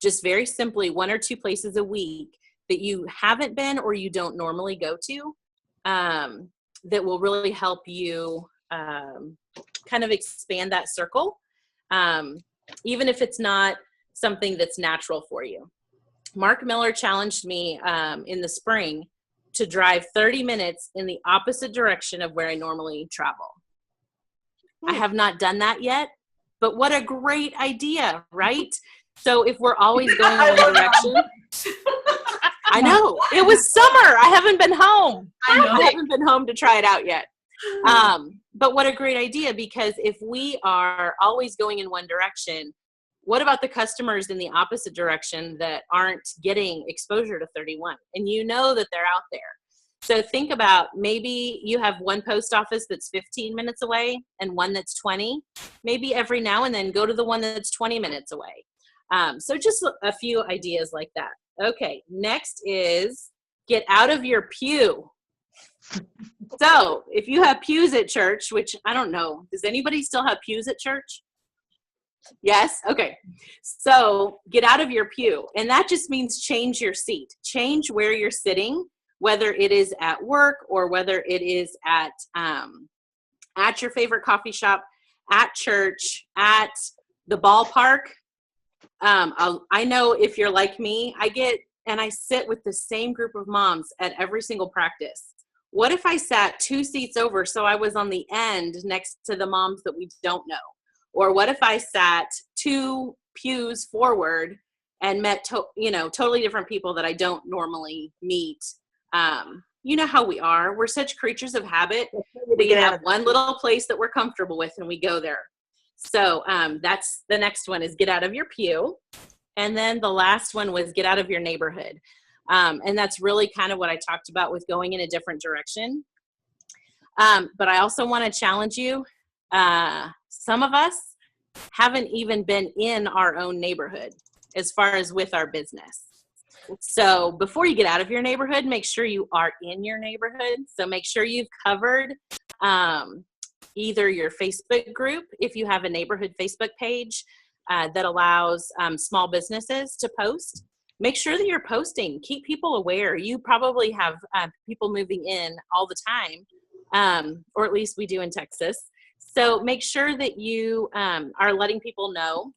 just very simply 1 or 2 places a week that you haven't been or you don't normally go to, that will really help you kind of expand that circle, even if it's not something that's natural for you. Mark Miller challenged me in the spring to drive 30 minutes in the opposite direction of where I normally travel. I have not done that yet, but what a great idea, right? So if we're always going in one direction, I know, it was summer. I haven't been home. I haven't been home to try it out yet. But what a great idea, because if we are always going in one direction, what about the customers in the opposite direction that aren't getting exposure to 31? And you know that they're out there. So think about, maybe you have one post office that's 15 minutes away and one that's 20. Maybe every now and then go to the one that's 20 minutes away. So just a few ideas like that. Okay, next is get out of your pew. So if you have pews at church, which I don't know, does anybody still have pews at church? Yes? Okay. So get out of your pew. And that just means change your seat. Change where you're sitting whether it is at work or whether it is at your favorite coffee shop, at church, at the ballpark. I know if you're like me, I sit with the same group of moms at every single practice. What if I sat 2 seats over so I was on the end next to the moms that we don't know? Or what if I sat 2 pews forward and met totally different people that I don't normally meet? You know how we are. We're such creatures of habit. We have one little place that we're comfortable with and we go there. So that's the next one, is get out of your pew. And then the last one was get out of your neighborhood. And that's really kind of what I talked about with going in a different direction. But I also want to challenge you. Some of us haven't even been in our own neighborhood as far as with our business. So before you get out of your neighborhood, make sure you are in your neighborhood. So make sure you've covered either your Facebook group, if you have a neighborhood Facebook page that allows small businesses to post. Make sure that you're posting. Keep people aware. You probably have people moving in all the time, or at least we do in Texas. So make sure that you are letting people know,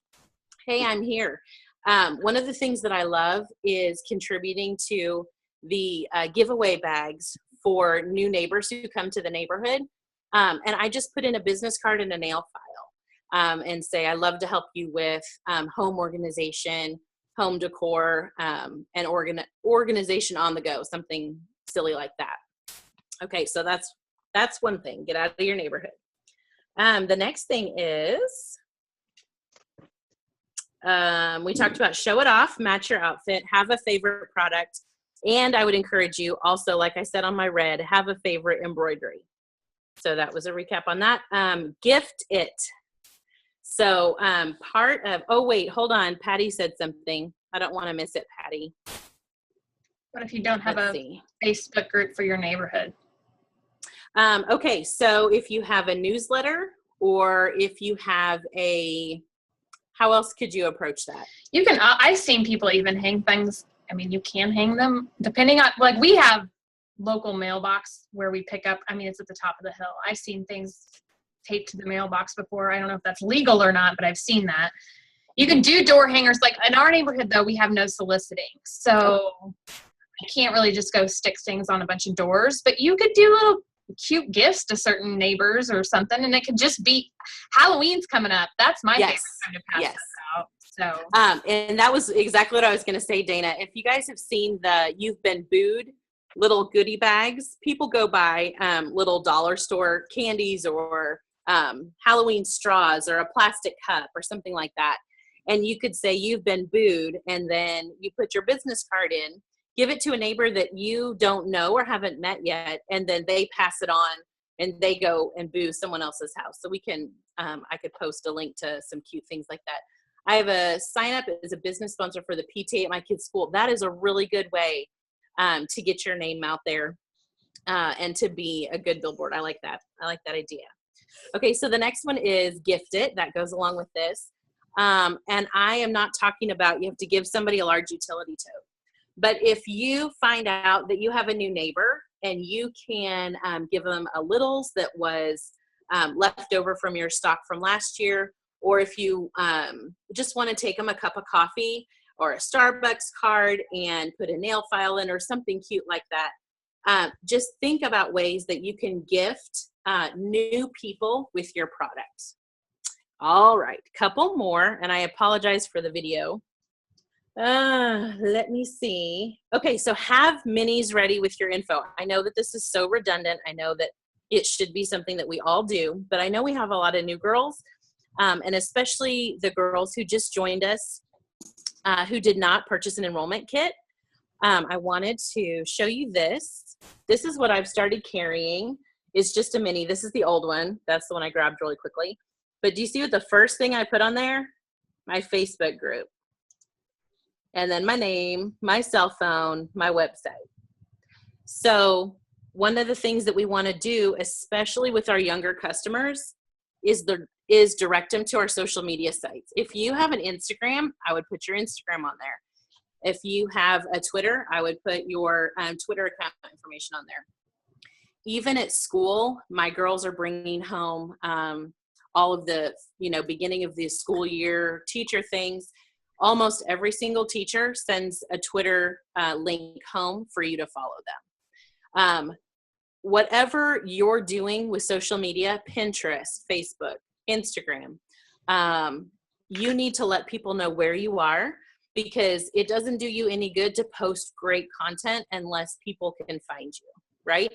hey, I'm here. One of the things that I love is contributing to the giveaway bags for new neighbors who come to the neighborhood. And I just put in a business card and a nail file and say, I love to help you with home organization, home decor, and organization on the go, something silly like that. Okay, so that's one thing. Get out of your neighborhood. The next thing is, we talked about show it off, match your outfit, have a favorite product, and I would encourage you also, like I said on my red, have a favorite embroidery. So that was a recap on that. Gift it. So part of, oh wait, hold on. Patty said something. I don't want to miss it, Patty. What if you don't have a Facebook group for your neighborhood? Okay, so if you have a newsletter, or if you have how else could you approach that? You can, I've seen people even hang things. I mean, you can hang them depending on, like we have local mailbox where we pick up, I mean, it's at the top of the hill. I've seen things taped to the mailbox before. I don't know if that's legal or not, but I've seen that. You can do door hangers. Like in our neighborhood though, we have no soliciting. So I can't really just go stick things on a bunch of doors, but you could do little cute gifts to certain neighbors or something. And it could just be, Halloween's coming up. That's my favorite time to pass stuff out. So, and that was exactly what I was going to say, Dana. If you guys have seen the You've Been Booed little goodie bags, people go buy little dollar store candies or Halloween straws or a plastic cup or something like that. And you could say you've been booed, and then you put your business card in, give it to a neighbor that you don't know or haven't met yet, and then they pass it on and they go and boo someone else's house. So we can, I could post a link to some cute things like that. I have a sign up as a business sponsor for the PTA at my kids' school. That is a really good way to get your name out there and to be a good billboard. I like that. I like that idea. Okay, so the next one is gift it. That goes along with this. And I am not talking about you have to give somebody a large utility tote. But if you find out that you have a new neighbor and you can give them a Littles that was left over from your stock from last year, or if you just want to take them a cup of coffee or a Starbucks card and put a nail file in or something cute like that, just think about ways that you can gift new people with your product. All right, couple more, and I apologize for the video. Let me see. Okay, so have minis ready with your info. I know that this is so redundant. I know that it should be something that we all do, but I know we have a lot of new girls, and especially the girls who just joined us, who did not purchase an enrollment kit. I wanted to show you this. This is what I've started carrying. It's just a mini. This is the old one. That's the one I grabbed really quickly. But do you see what the first thing I put on there? My Facebook group. And then my name, my cell phone, my website. So one of the things that we want to do, especially with our younger customers, is direct them to our social media sites. If you have an Instagram, I would put your Instagram on there. If you have a Twitter, I would put your Twitter account information on there. Even at school, my girls are bringing home all of the, beginning of the school year teacher things. Almost every single teacher sends a Twitter link home for you to follow them. Whatever you're doing with social media, Pinterest, Facebook, Instagram, you need to let people know where you are, because it doesn't do you any good to post great content unless people can find you, right?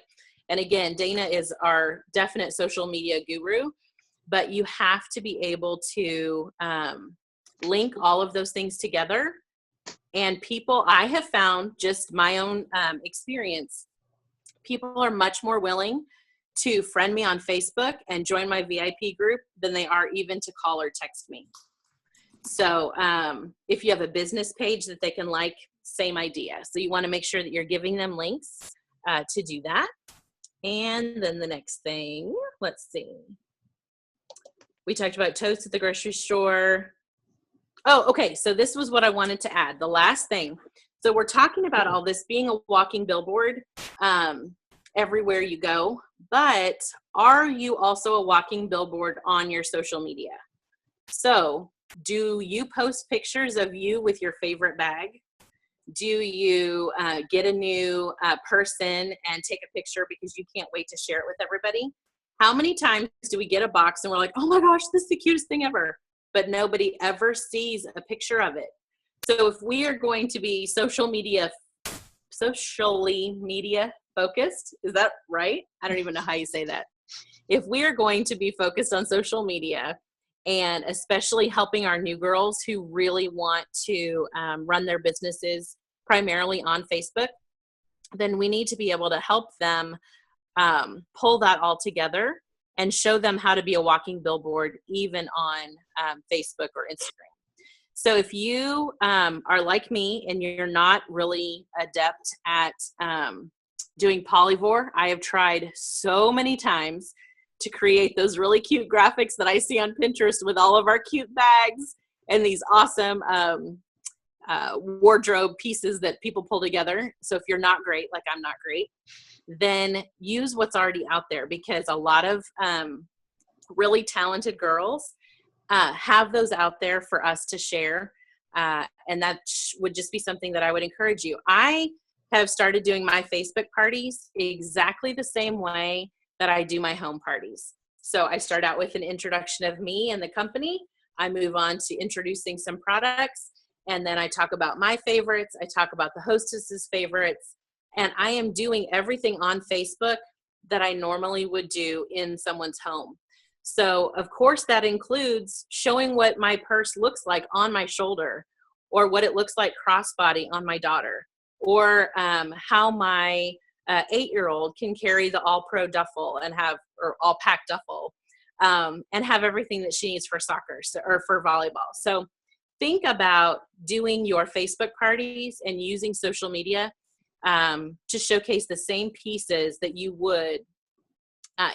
And again, Dana is our definite social media guru, but you have to be able to link all of those things together. And people, I have found, just my own experience, people are much more willing to friend me on Facebook and join my VIP group than they are even to call or text me. So if you have a business page that they can like, same idea. So you want to make sure that you're giving them links to do that. And then the next thing, let's see. We talked about toast at the grocery store. Oh, okay. So this was what I wanted to add. The last thing. So we're talking about all this being a walking billboard everywhere you go, but are you also a walking billboard on your social media? So do you post pictures of you with your favorite bag? Do you get a new person and take a picture because you can't wait to share it with everybody? How many times do we get a box and we're like, oh my gosh, this is the cutest thing ever, but nobody ever sees a picture of it? So if we are going to be socially media focused, is that right? I don't even know how you say that. If we are going to be focused on social media, and especially helping our new girls who really want to run their businesses primarily on Facebook, then we need to be able to help them pull that all together and show them how to be a walking billboard even on Facebook or Instagram. So if you are like me and you're not really adept at doing polyvore, I have tried so many times to create those really cute graphics that I see on Pinterest with all of our cute bags and these awesome wardrobe pieces that people pull together. So if you're not great, like I'm not great, then use what's already out there, because a lot of really talented girls have those out there for us to share. And that would just be something that I would encourage you. I have started doing my Facebook parties exactly the same way that I do my home parties. So I start out with an introduction of me and the company. I move on to introducing some products. And then I talk about my favorites. I talk about the hostess's favorites. And I am doing everything on Facebook that I normally would do in someone's home. So of course that includes showing what my purse looks like on my shoulder, or what it looks like crossbody on my daughter, or how my 8-year-old can carry the all pro duffel and or all pack duffel and have everything that she needs for soccer or for volleyball. So think about doing your Facebook parties and using social media to showcase the same pieces that you would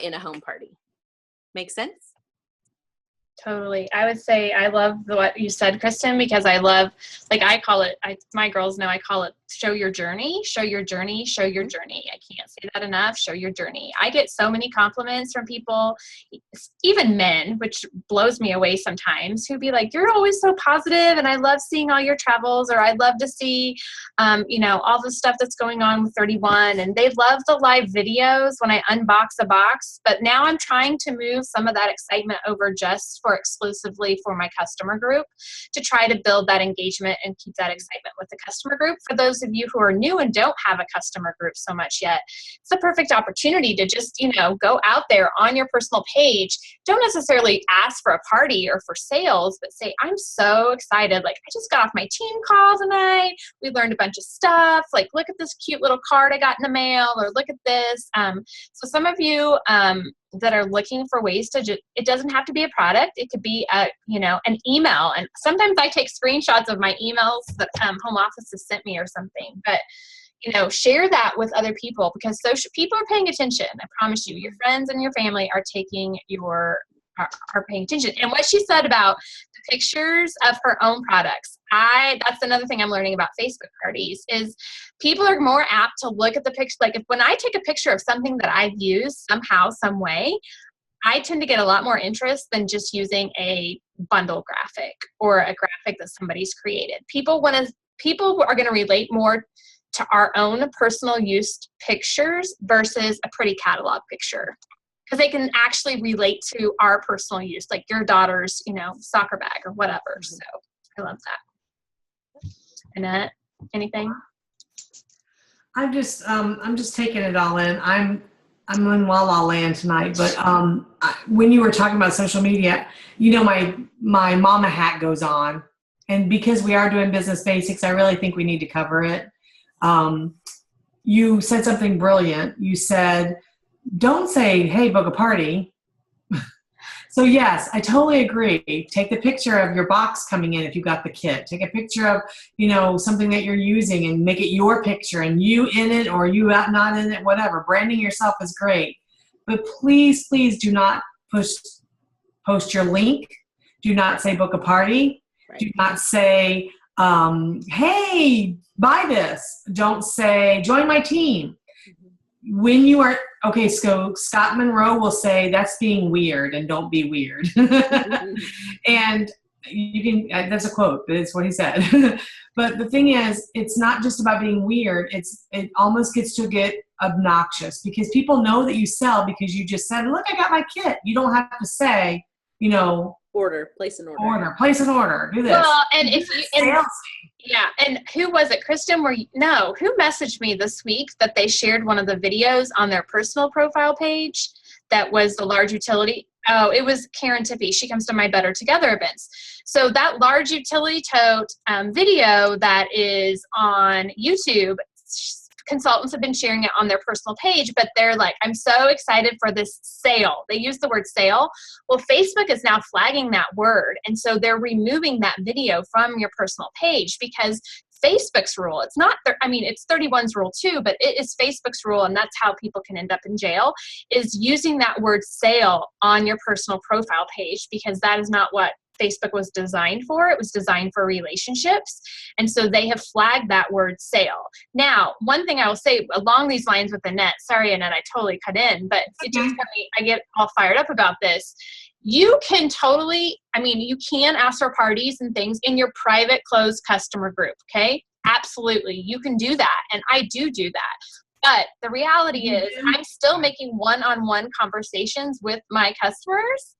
in a home party. Make sense? Totally. I would say I love what you said, Kristen, because I love, like I call it, my girls know I call it show your journey, show your journey, show your journey. I can't say that enough. Show your journey. I get so many compliments from people, even men, which blows me away sometimes, who be like, you're always so positive and I love seeing all your travels, or I'd love to see, all the stuff that's going on with 31. And they love the live videos when I unbox a box. But now I'm trying to move some of that excitement over just exclusively for my customer group, to try to build that engagement and keep that excitement with the customer group. For those of you who are new and don't have a customer group so much yet, it's a perfect opportunity to just, go out there on your personal page. Don't necessarily ask for a party or for sales, but say, I'm so excited. Like, I just got off my team call tonight. We learned a bunch of stuff. Like, look at this cute little card I got in the mail, or look at this. So some of you, that are looking for ways to it doesn't have to be a product. It could be an email. And sometimes I take screenshots of my emails that home office has sent me or something, but share that with other people, because people are paying attention. I promise you, your friends and your family are taking your are paying attention. And what she said about the pictures of her own products, that's another thing I'm learning about Facebook parties, is people are more apt to look at the picture. Like when I take a picture of something that I've used somehow, some way, I tend to get a lot more interest than just using a bundle graphic or a graphic that somebody's created. People are going to relate more to our own personal use pictures versus a pretty catalog picture, because they can actually relate to our personal use, like your daughter's, soccer bag or whatever. So I love that. Annette, anything? I'm just taking it all in. I'm in La La Land tonight, but when you were talking about social media, my mama hat goes on, and because we are doing business basics, I really think we need to cover it. You said something brilliant. You said, don't say, hey, book a party. So yes, I totally agree. Take the picture of your box coming in if you got the kit. Take a picture of, something that you're using and make it your picture and you in it or you not in it, whatever. Branding yourself is great. But please, please do not post your link. Do not say book a party. Right. Do not say, hey, buy this. Don't say, join my team. When you are, okay, so Scott Monroe will say that's being weird and don't be weird. And you can, that's a quote, but it's what he said. But the thing is, it's not just about being weird. It almost gets to get obnoxious because people know that you sell because you just said, look, I got my kit. You don't have to say, place an order. Place an order. Do this. Well, and and who was it? Kristen, who messaged me this week that they shared one of the videos on their personal profile page that was the large utility. Oh, it was Karen Tippy. She comes to my Better Together events. So that large utility tote video that is on YouTube, consultants have been sharing it on their personal page, but they're like, I'm so excited for this sale. They use the word sale. Well, Facebook is now flagging that word. And so they're removing that video from your personal page because Facebook's rule, it's 31's rule too, but it is Facebook's rule. And that's how people can end up in jail, is using that word sale on your personal profile page, because that is not what Facebook was designed for. It was designed for relationships. And so they have flagged that word sale. Now, one thing I will say along these lines with Annette, sorry, Annette, I totally cut in, but it just I get all fired up about this. You can you can ask for parties and things in your private closed customer group. Okay. Absolutely. You can do that. And I do that. But the reality is I'm still making one-on-one conversations with my customers.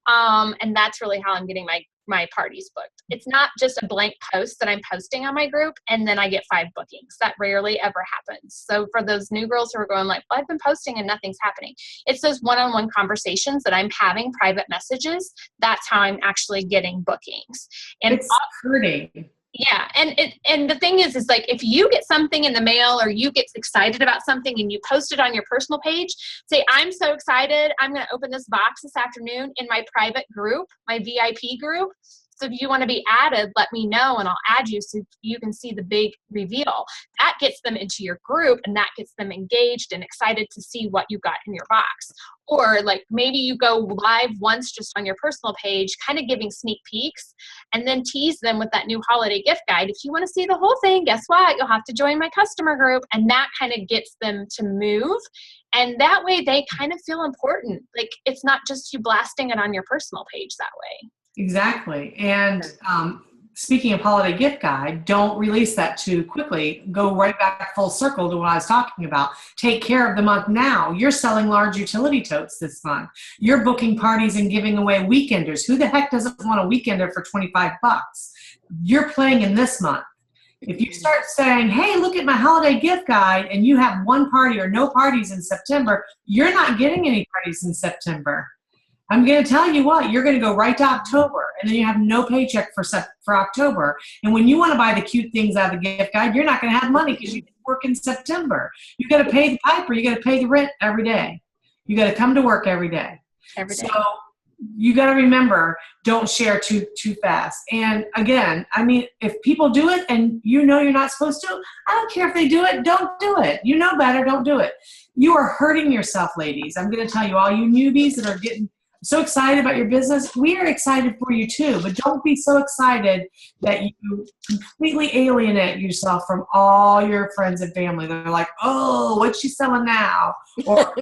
And that's really how I'm getting my parties booked. It's not just a blank post that I'm posting on my group and then I get 5 bookings. That rarely ever happens. So for those new girls who are going like, well, I've been posting and nothing's happening, it's those one-on-one conversations that I'm having, private messages. That's how I'm actually getting bookings. And it's hurting. Yeah. And the thing is like, if you get something in the mail or you get excited about something and you post it on your personal page, say, I'm so excited, I'm going to open this box this afternoon in my private group, my VIP group. So if you want to be added, let me know and I'll add you so you can see the big reveal. That gets them into your group and that gets them engaged and excited to see what you got in your box. Or like maybe you go live once just on your personal page, kind of giving sneak peeks, and then tease them with that new holiday gift guide. If you want to see the whole thing, guess what? You'll have to join my customer group. And that kind of gets them to move. And that way they kind of feel important. Like it's not just you blasting it on your personal page that way. Exactly. And speaking of holiday gift guide, don't release that too quickly. Go right back full circle to what I was talking about. Take care of the month now. You're selling large utility totes this month. You're booking parties and giving away weekenders. Who the heck doesn't want a weekender for $25? You're playing in this month. If you start saying, hey, look at my holiday gift guide, and you have one party or no parties in September, you're not getting any parties in September. I'm going to tell you what, you're going to go right to October, and then you have no paycheck for October. And when you want to buy the cute things out of the gift guide, you're not going to have money because you didn't work in September. You got to pay the piper. You got to pay the rent every day. You got to come to work every day. So you got to remember, don't share too fast. And again, if people do it and you're not supposed to, I don't care if they do it, don't do it. You know better, don't do it. You are hurting yourself, ladies. I'm going to tell you, all you newbies that are getting so excited about your business. We are excited for you too, but don't be so excited that you completely alienate yourself from all your friends and family. They're like, oh, what's she selling now? Or,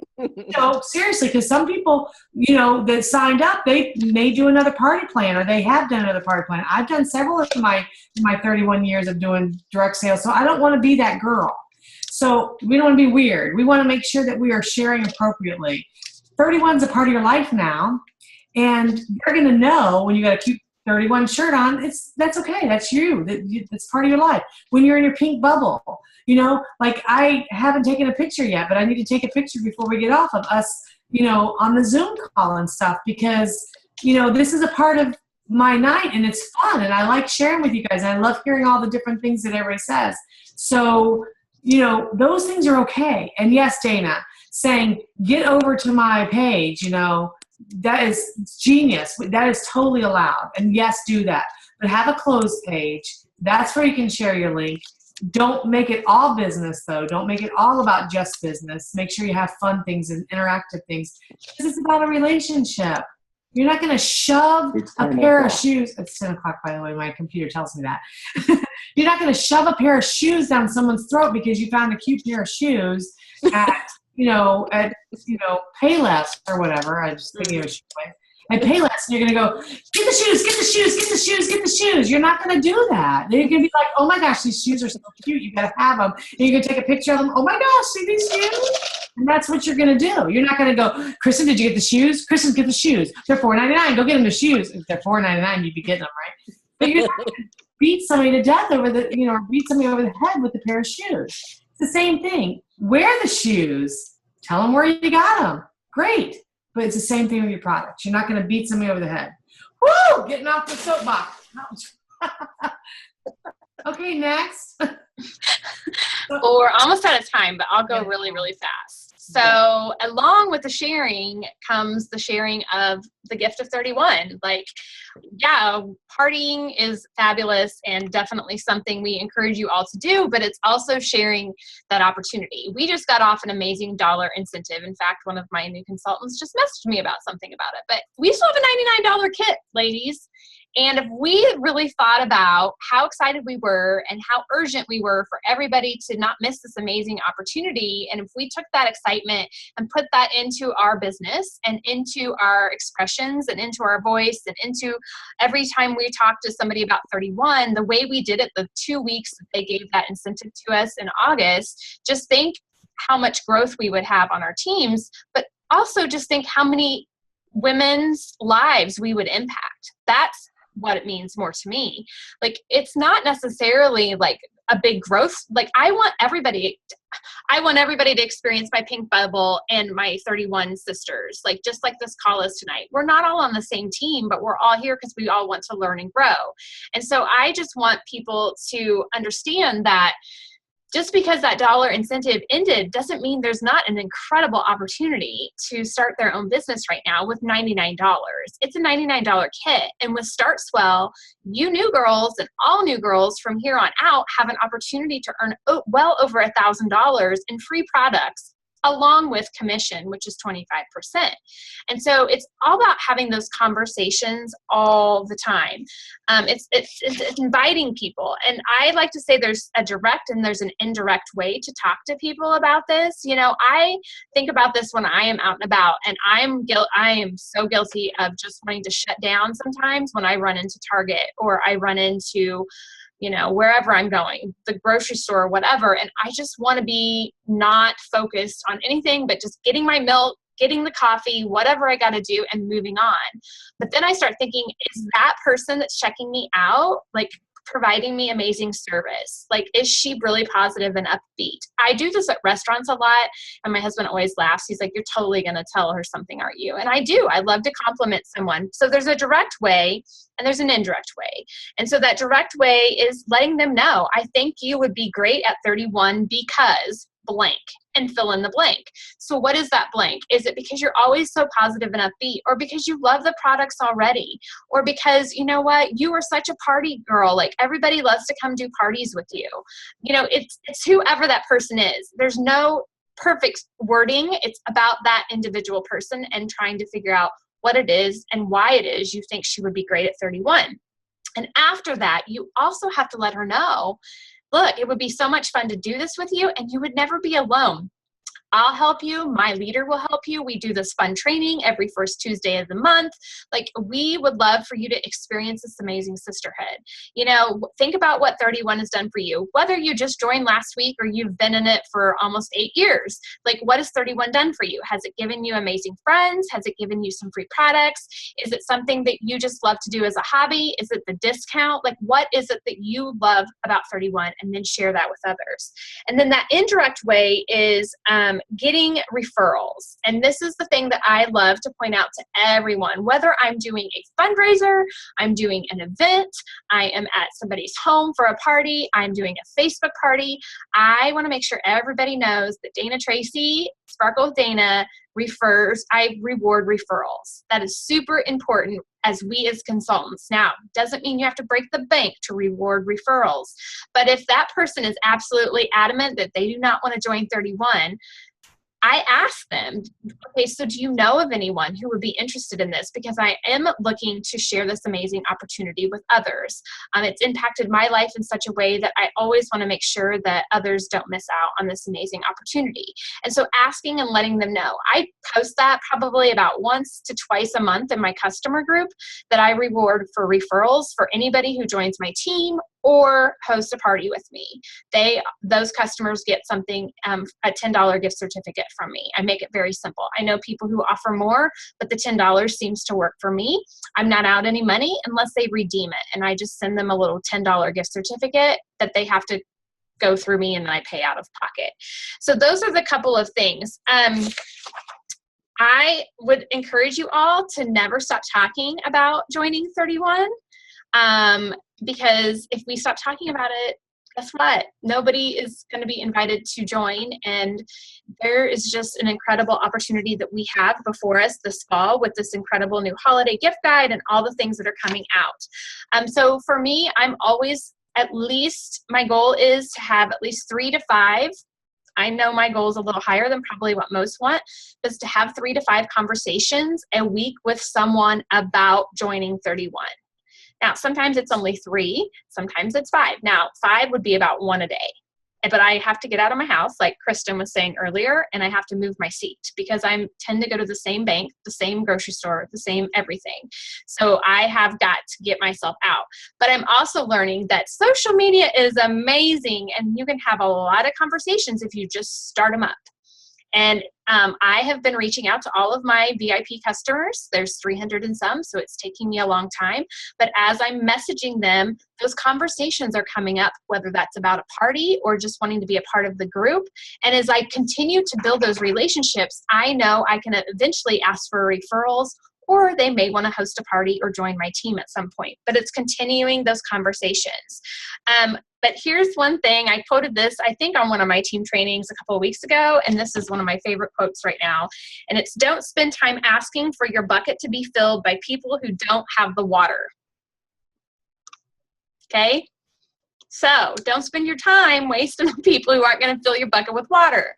seriously, because some people, that signed up, they may do another party plan, or they have done another party plan. I've done several of my 31 years of doing direct sales, so I don't want to be that girl. So we don't want to be weird. We want to make sure that we are sharing appropriately. 31 is a part of your life now, and they're going to know when you got a cute 31 shirt on. That's okay. That's you. That's part of your life. When you're in your pink bubble, like I haven't taken a picture yet, but I need to take a picture before we get off of us, on the Zoom call and stuff, because this is a part of my night and it's fun, and I like sharing with you guys. And I love hearing all the different things that everybody says. So those things are okay. And yes, Dana, saying, get over to my page, that is genius. That is totally allowed. And yes, do that. But have a closed page. That's where you can share your link. Don't make it all business, though. Don't make it all about just business. Make sure you have fun things and interactive things, because it's about a relationship. You're not going to shove a pair of shoes. It's 10 o'clock, by the way. My computer tells me that. You're not going to shove a pair of shoes down someone's throat because you found a cute pair of shoes at Payless or whatever. I just thinking of a shoe place. At Payless, and you're going to go, get the shoes, get the shoes, get the shoes, get the shoes. You're not going to do that. You're going to be like, oh my gosh, these shoes are so cute. You got to have them. And you're going to take a picture of them. Oh my gosh, see these shoes? And that's what you're going to do. You're not going to go, Kristen, did you get the shoes? Kristen, get the shoes. They're $4.99. Go get them the shoes. If they're $4.99, you'd be getting them, right? But you're not going to beat somebody to death over or beat somebody over the head with a pair of shoes. It's the same thing. Wear the shoes. Tell them where you got them. Great. But it's the same thing with your products. You're not going to beat somebody over the head. Woo! Getting off the soapbox. Okay, next. Well, we're almost out of time, but I'll go really, really fast. So along with the sharing comes the sharing of the gift of 31. Like, yeah, partying is fabulous and definitely something we encourage you all to do, but it's also sharing that opportunity. We just got off an amazing dollar incentive. In fact, one of my new consultants just messaged me about something about it, but we still have a $99 kit, ladies. And if we really thought about how excited we were and how urgent we were for everybody to not miss this amazing opportunity, and if we took that excitement and put that into our business and into our expressions and into our voice and into every time we talk to somebody about 31, the way we did it, the 2 weeks that they gave that incentive to us in August, just think how much growth we would have on our teams, but also just think how many women's lives we would impact. That's what it means more to me. Like, it's not necessarily like a big growth. Like, I want everybody to experience my pink bubble and my 31 sisters, like just like this call is tonight. We're not all on the same team, but we're all here because we all want to learn and grow. And so I just want people to understand that just because that dollar incentive ended doesn't mean there's not an incredible opportunity to start their own business right now with $99. It's a $99 kit. And with Start Swell, you new girls and all new girls from here on out have an opportunity to earn well over $1,000 in free products, along with commission, which is 25%. And so it's all about having those conversations all the time. It's inviting people. And I like to say there's a direct and there's an indirect way to talk to people about this. I think about this when I am out and about, and I am so guilty of just wanting to shut down sometimes when I run into Target or I run into wherever I'm going, the grocery store, whatever. And I just want to be not focused on anything but just getting my milk, getting the coffee, whatever I got to do, and moving on. But then I start thinking, is that person that's checking me out, like, providing me amazing service? Like, is she really positive and upbeat? I do this at restaurants a lot, and my husband always laughs. He's like, you're totally going to tell her something, aren't you? And I do. I love to compliment someone. So there's a direct way and there's an indirect way. And so that direct way is letting them know, I think you would be great at 31 because blank, and fill in the blank. So what is that blank? Is it because you're always so positive and upbeat, or because you love the products already, or because, you know what, you are such a party girl, like everybody loves to come do parties with you. It's whoever that person is. There's no perfect wording. It's about that individual person and trying to figure out what it is and why it is you think she would be great at 31. And after that, you also have to let her know, look, it would be so much fun to do this with you, and you would never be alone. I'll help you. My leader will help you. We do this fun training every first Tuesday of the month. Like, we would love for you to experience this amazing sisterhood. You know, think about what 31 has done for you, whether you just joined last week or you've been in it for almost 8 years. Like, what has 31 done for you? Has it given you amazing friends? Has it given you some free products? Is it something that you just love to do as a hobby? Is it the discount? Like, what is it that you love about 31? And then share that with others. And then that indirect way is getting referrals. And this is the thing that I love to point out to everyone, whether I'm doing a fundraiser, I'm doing an event, I am at somebody's home for a party, I'm doing a Facebook party. I want to make sure everybody knows that Dana Tracy, Sparkle with Dana, I reward referrals. That is super important as consultants. Now, doesn't mean you have to break the bank to reward referrals. But if that person is absolutely adamant that they do not want to join 31, I ask them, okay, so do you know of anyone who would be interested in this? Because I am looking to share this amazing opportunity with others. It's impacted my life in such a way that I always want to make sure that others don't miss out on this amazing opportunity. And so asking and letting them know. I post that probably about once to twice a month in my customer group that I reward for referrals for anybody who joins my team or host a party with me. Those customers get something, a $10 gift certificate from me. I make it very simple. I know people who offer more, but the $10 seems to work for me. I'm not out any money unless they redeem it. And I just send them a little $10 gift certificate that they have to go through me, and then I pay out of pocket. So those are the couple of things. I would encourage you all to never stop talking about joining 31. Because if we stop talking about it, guess what? Nobody is going to be invited to join. And there is just an incredible opportunity that we have before us this fall with this incredible new holiday gift guide and all the things that are coming out. So for me, I'm always my goal is to have at least 3 to 5. I know my goal is a little higher than probably what most want, is to have 3 to 5 conversations a week with someone about joining 31. Now, sometimes it's only 3, sometimes it's 5. Now, 5 would be about 1 a day. But I have to get out of my house, like Kristen was saying earlier, and I have to move my seat because I tend to go to the same bank, the same grocery store, the same everything. So I have got to get myself out. But I'm also learning that social media is amazing, and you can have a lot of conversations if you just start them up. And I have been reaching out to all of my VIP customers. There's 300 and some, so it's taking me a long time. But as I'm messaging them, those conversations are coming up, whether that's about a party or just wanting to be a part of the group. And as I continue to build those relationships, I know I can eventually ask for referrals, or they may want to host a party or join my team at some point. But it's continuing those conversations. But here's one thing, I quoted this, I think, on one of my team trainings a couple of weeks ago, and this is one of my favorite quotes right now. And it's, don't spend time asking for your bucket to be filled by people who don't have the water. Okay? So don't spend your time wasting on people who aren't going to fill your bucket with water.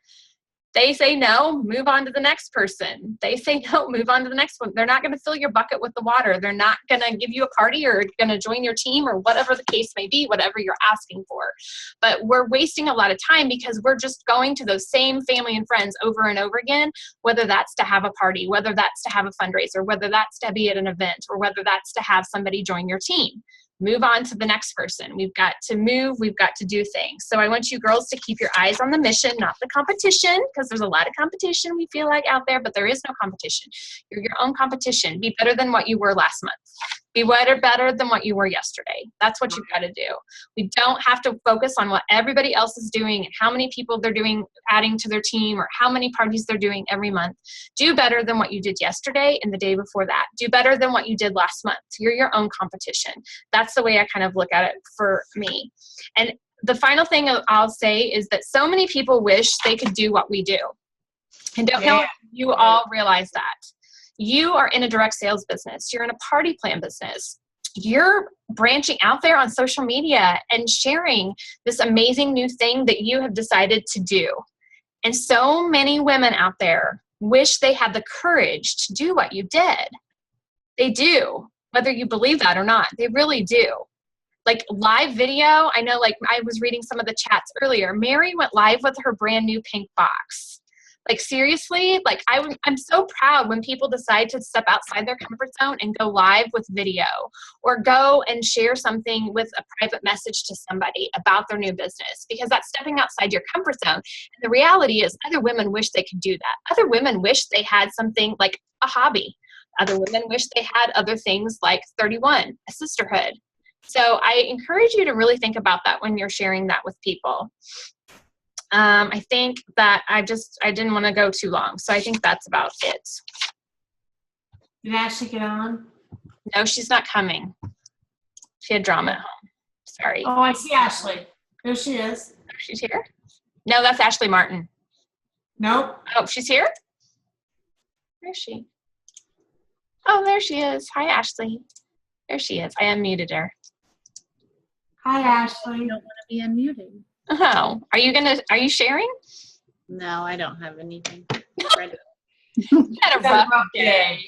They say no, move on to the next person. They say no, move on to the next one. They're not going to fill your bucket with the water. They're not going to give you a party or going to join your team or whatever the case may be, whatever you're asking for. But we're wasting a lot of time because we're just going to those same family and friends over and over again, whether that's to have a party, whether that's to have a fundraiser, whether that's to be at an event, or whether that's to have somebody join your team. Move on to the next person. We've got to move. We've got to do things. So I want you girls to keep your eyes on the mission, not the competition, because there's a lot of competition we feel like out there, but there is no competition. You're your own competition. Be better than what you were last month. Be better than what you were yesterday. That's what you've got to do. We don't have to focus on what everybody else is doing and how many people they're doing, adding to their team, or how many parties they're doing every month. Do better than what you did yesterday and the day before that. Do better than what you did last month. You're your own competition. That's the way I kind of look at it for me. And the final thing I'll say is that so many people wish they could do what we do. And don't know if you all realize that. You are in a direct sales business. You're in a party plan business. You're branching out there on social media and sharing this amazing new thing that you have decided to do. And so many women out there wish they had the courage to do what you did. They do, whether you believe that or not. They really do. Like live video, I know, like I was reading some of the chats earlier. Mary went live with her brand new pink box. Like seriously, like I'm so proud when people decide to step outside their comfort zone and go live with video, or go and share something with a private message to somebody about their new business, because that's stepping outside your comfort zone. And the reality is other women wish they could do that. Other women wish they had something like a hobby. Other women wish they had other things like 31, a sisterhood. So I encourage you to really think about that when you're sharing that with people. I think that I didn't want to go too long. So I think that's about it. Did Ashley get on? No, she's not coming. She had drama at home. Sorry. Oh, I see Ashley. There she is. She's here? No, that's Ashley Martin. Nope. Oh, she's here? Where is she? Oh, there she is. Hi, Ashley. There she is. I unmuted her. Hi, Ashley. I don't want to be unmuted. Oh, are you sharing? No, I don't have anything. Had a rough day.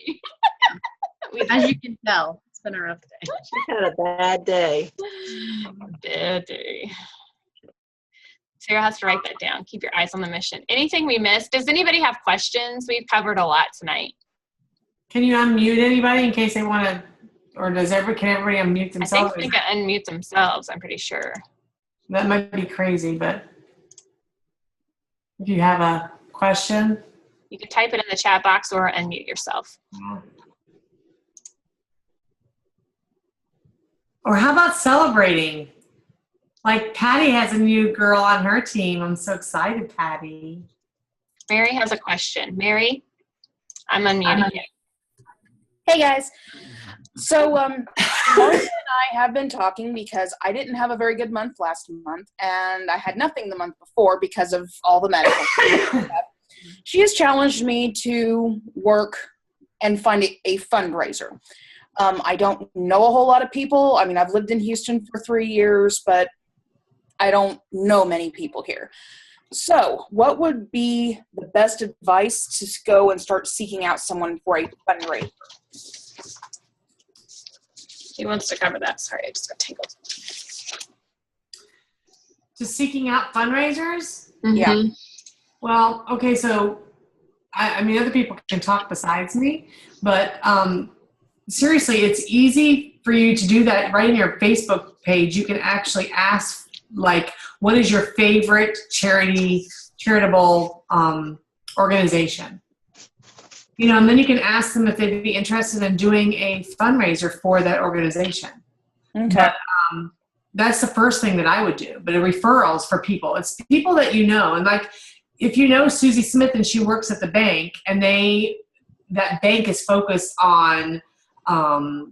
As you can tell, it's been a rough day. She had a bad day. Bad day. Sarah has to write that down. Keep your eyes on the mission. Anything we missed? Does anybody have questions? We've covered a lot tonight. Can you unmute anybody in case they want to, or can everybody unmute I themselves? think they can unmute themselves, I'm pretty sure. That might be crazy, but if you have a question. You can type it in the chat box or unmute yourself. Or how about celebrating? Like Patty has a new girl on her team. I'm so excited, Patty. Mary has a question. Mary, I'm unmuting you. Hey guys. So Martha and I have been talking because I didn't have a very good month last month, and I had nothing the month before because of all the medical. She has challenged me to work and find a fundraiser. I don't know a whole lot of people. I mean, I've lived in Houston for 3 years, but I don't know many people here. So what would be the best advice to go and start seeking out someone for a fundraiser? He wants to cover that. Sorry, I just got tangled. Just seeking out fundraisers? Yeah. Well, okay, so I mean, other people can talk besides me, but seriously, it's easy for you to do that right in your Facebook page. You can actually ask, like, what is your favorite charitable organization? You know, and then you can ask them if they'd be interested in doing a fundraiser for that organization. Okay. But, that's the first thing that I would do. But referrals for people, it's people that you know. And like, if you know Susie Smith and she works at the bank, and that bank is focused on, I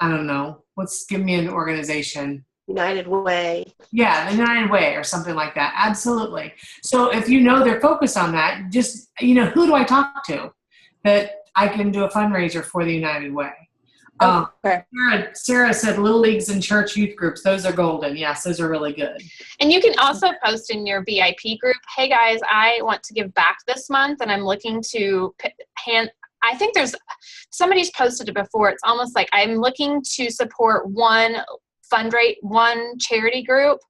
don't know, give me an organization. United Way. Yeah, the United Way or something like that. Absolutely. So if you know they're focused on that, just, you know, who do I talk to that I can do a fundraiser for the United Way? Okay. Sarah said little leagues and church youth groups. Those are golden. Yes, those are really good. And you can also post in your VIP group, hey guys, I want to give back this month and I'm looking to I think somebody's posted it before. It's almost like I'm looking to support one charity group.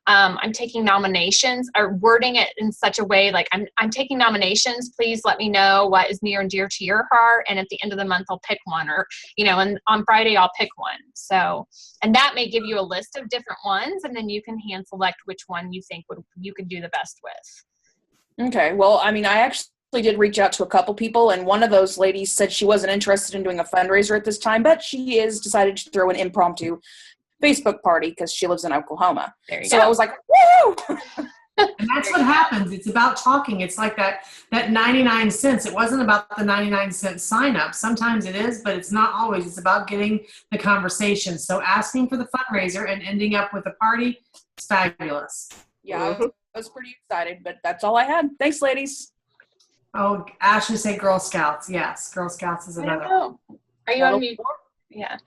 I'm taking nominations, or wording it in such a way like I'm taking nominations. Please let me know what is near and dear to your heart, and at the end of the month I'll pick one, or and on Friday I'll pick one. So, and that may give you a list of different ones, and then you can hand select which one you think you could do the best with. Okay. Well, I mean, I actually did reach out to a couple people, and one of those ladies said she wasn't interested in doing a fundraiser at this time, but she is decided to throw an impromptu Facebook party because she lives in Oklahoma. There you go. go. I was like, woo! And that's what happens. It's about talking. It's like that 99 cents. It wasn't about the 99-cent sign up. Sometimes it is, but it's not always. It's about getting the conversation. So asking for the fundraiser and ending up with a party is fabulous. Yeah, I was pretty excited, but that's all I had. Thanks, ladies. Oh, Ashley said Girl Scouts. Yes, Girl Scouts is I don't another. know. Are you unmuted? Yeah.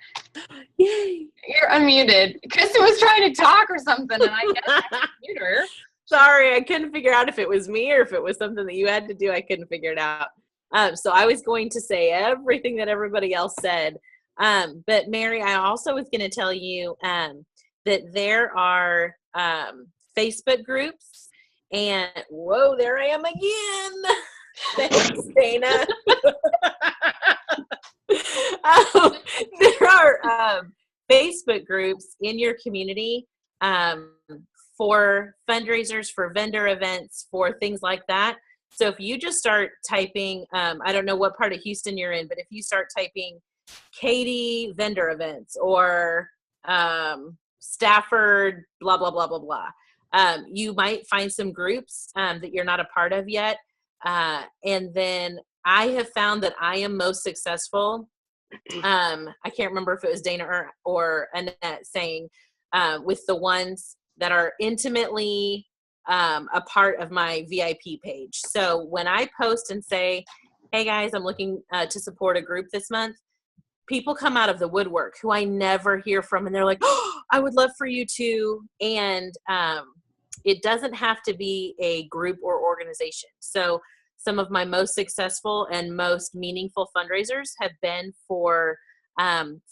Yay. You're unmuted. Kristen was trying to talk or something, and I guess I can mute her. Sorry, I couldn't figure out if it was me or if it was something that you had to do. I couldn't figure it out. So I was going to say everything that everybody else said. But Mary, I also was going to tell you that there are Facebook groups, and whoa, there I am again. Thanks, Dana. There are Facebook groups in your community for fundraisers, for vendor events, for things like that. So if you just start typing, I don't know what part of Houston you're in, but if you start typing Katy vendor events or Stafford, blah, blah, blah, blah, blah, you might find some groups that you're not a part of yet. And then I have found that I am most successful. I can't remember if it was Dana or Annette saying with the ones that are intimately a part of my VIP page. So when I post and say, hey guys, I'm looking to support a group this month, people come out of the woodwork who I never hear from, and they're like, oh, I would love for you to. And it doesn't have to be a group or organization. So some of my most successful and most meaningful fundraisers have been for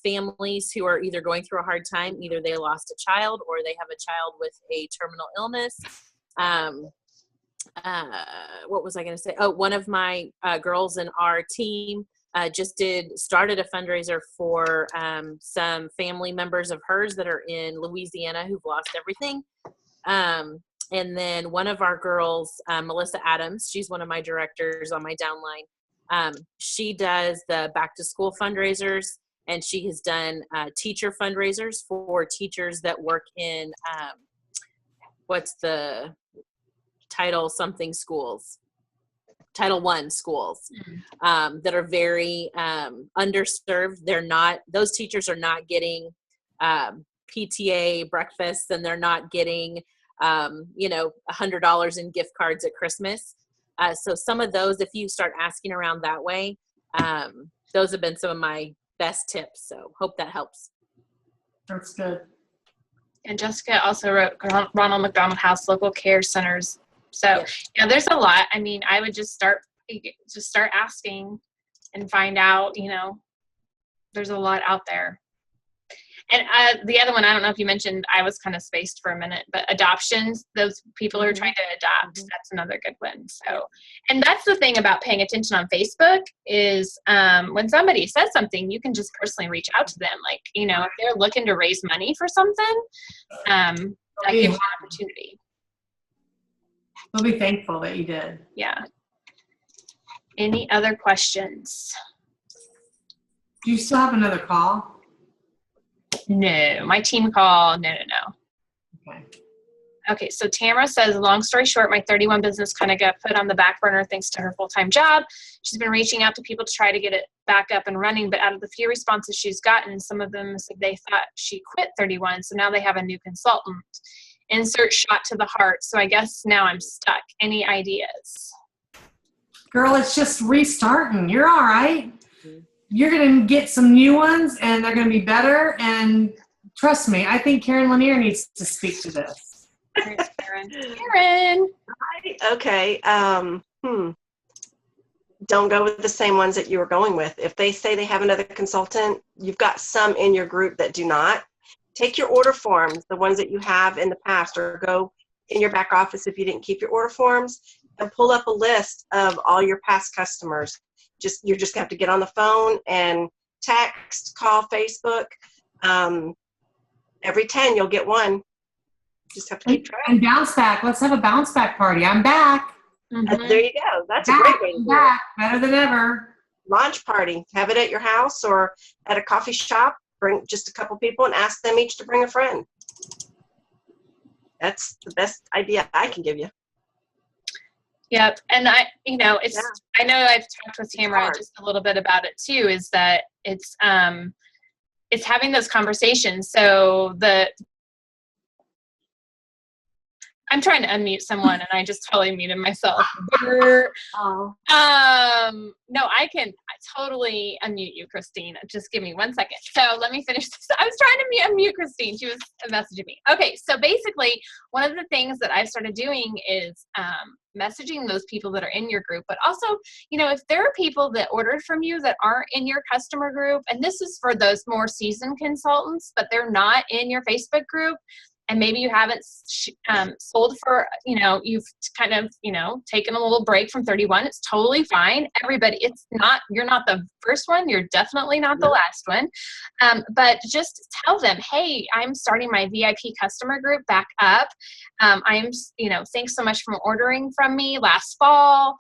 families who are either going through a hard time, either they lost a child or they have a child with a terminal illness. What was I going to say? Oh, one of my girls in our team just started a fundraiser for some family members of hers that are in Louisiana who've lost everything. And then one of our girls, Melissa Adams, she's one of my directors on my downline. She does the back to school fundraisers, and she has done teacher fundraisers for teachers that work in, what's the Title something schools, Title I schools that are very underserved. Those teachers are not getting PTA breakfasts, and they're not getting $100 in gift cards at Christmas. So some of those, if you start asking around that way, those have been some of my best tips. So hope that helps. That's good. And Jessica also wrote Ronald McDonald House Local Care Centers. So yeah, there's a lot. I mean, I would just start asking and find out, there's a lot out there. And the other one, I don't know if you mentioned, I was kind of spaced for a minute, but adoptions, those people who are trying to adopt, that's another good one. So, and that's the thing about paying attention on Facebook is when somebody says something, you can just personally reach out to them. Like, if they're looking to raise money for something, that gives you an opportunity. We'll be thankful that you did. Yeah. Any other questions? Do you still have another call? No, my team call, no. Okay. Okay, so Tamara says, long story short, my 31 business kind of got put on the back burner thanks to her full-time job. She's been reaching out to people to try to get it back up and running, but out of the few responses she's gotten, some of them said they thought she quit 31, so now they have a new consultant. Insert shot to the heart, so I guess now I'm stuck. Any ideas? Girl, it's just restarting. You're all right. You're going to get some new ones, and they're going to be better. And trust me, I think Karen Lanier needs to speak to this. There's Karen. Karen. Okay. Don't go with the same ones that you were going with. If they say they have another consultant, you've got some in your group that do not. Take your order forms, the ones that you have in the past, or go in your back office if you didn't keep your order forms, and pull up a list of all your past customers. You're just going to have to get on the phone and text, call, Facebook. Every 10, you'll get one. Just have to keep track. And bounce back. Let's have a bounce back party. I'm back. There you go. That's a great way to do it. Better than ever. Launch party. Have it at your house or at a coffee shop. Bring just a couple people and ask them each to bring a friend. That's the best idea I can give you. Yep. And I know I've talked with Tamara just a little bit about it too, is that it's having those conversations. So I'm trying to unmute someone and I just totally muted myself. No, I can, totally unmute you, Christine. Just give me 1 second. So let me finish this. I was trying to unmute Christine. She was messaging me. Okay, so basically, one of the things that I've started doing is messaging those people that are in your group, but also, if there are people that ordered from you that aren't in your customer group, and this is for those more seasoned consultants, but they're not in your Facebook group, and maybe you haven't sold for, you've kind of, taken a little break from 31. It's totally fine. Everybody, you're not the first one. You're definitely not the last one. But just tell them, hey, I'm starting my VIP customer group back up. Thanks so much for ordering from me last fall.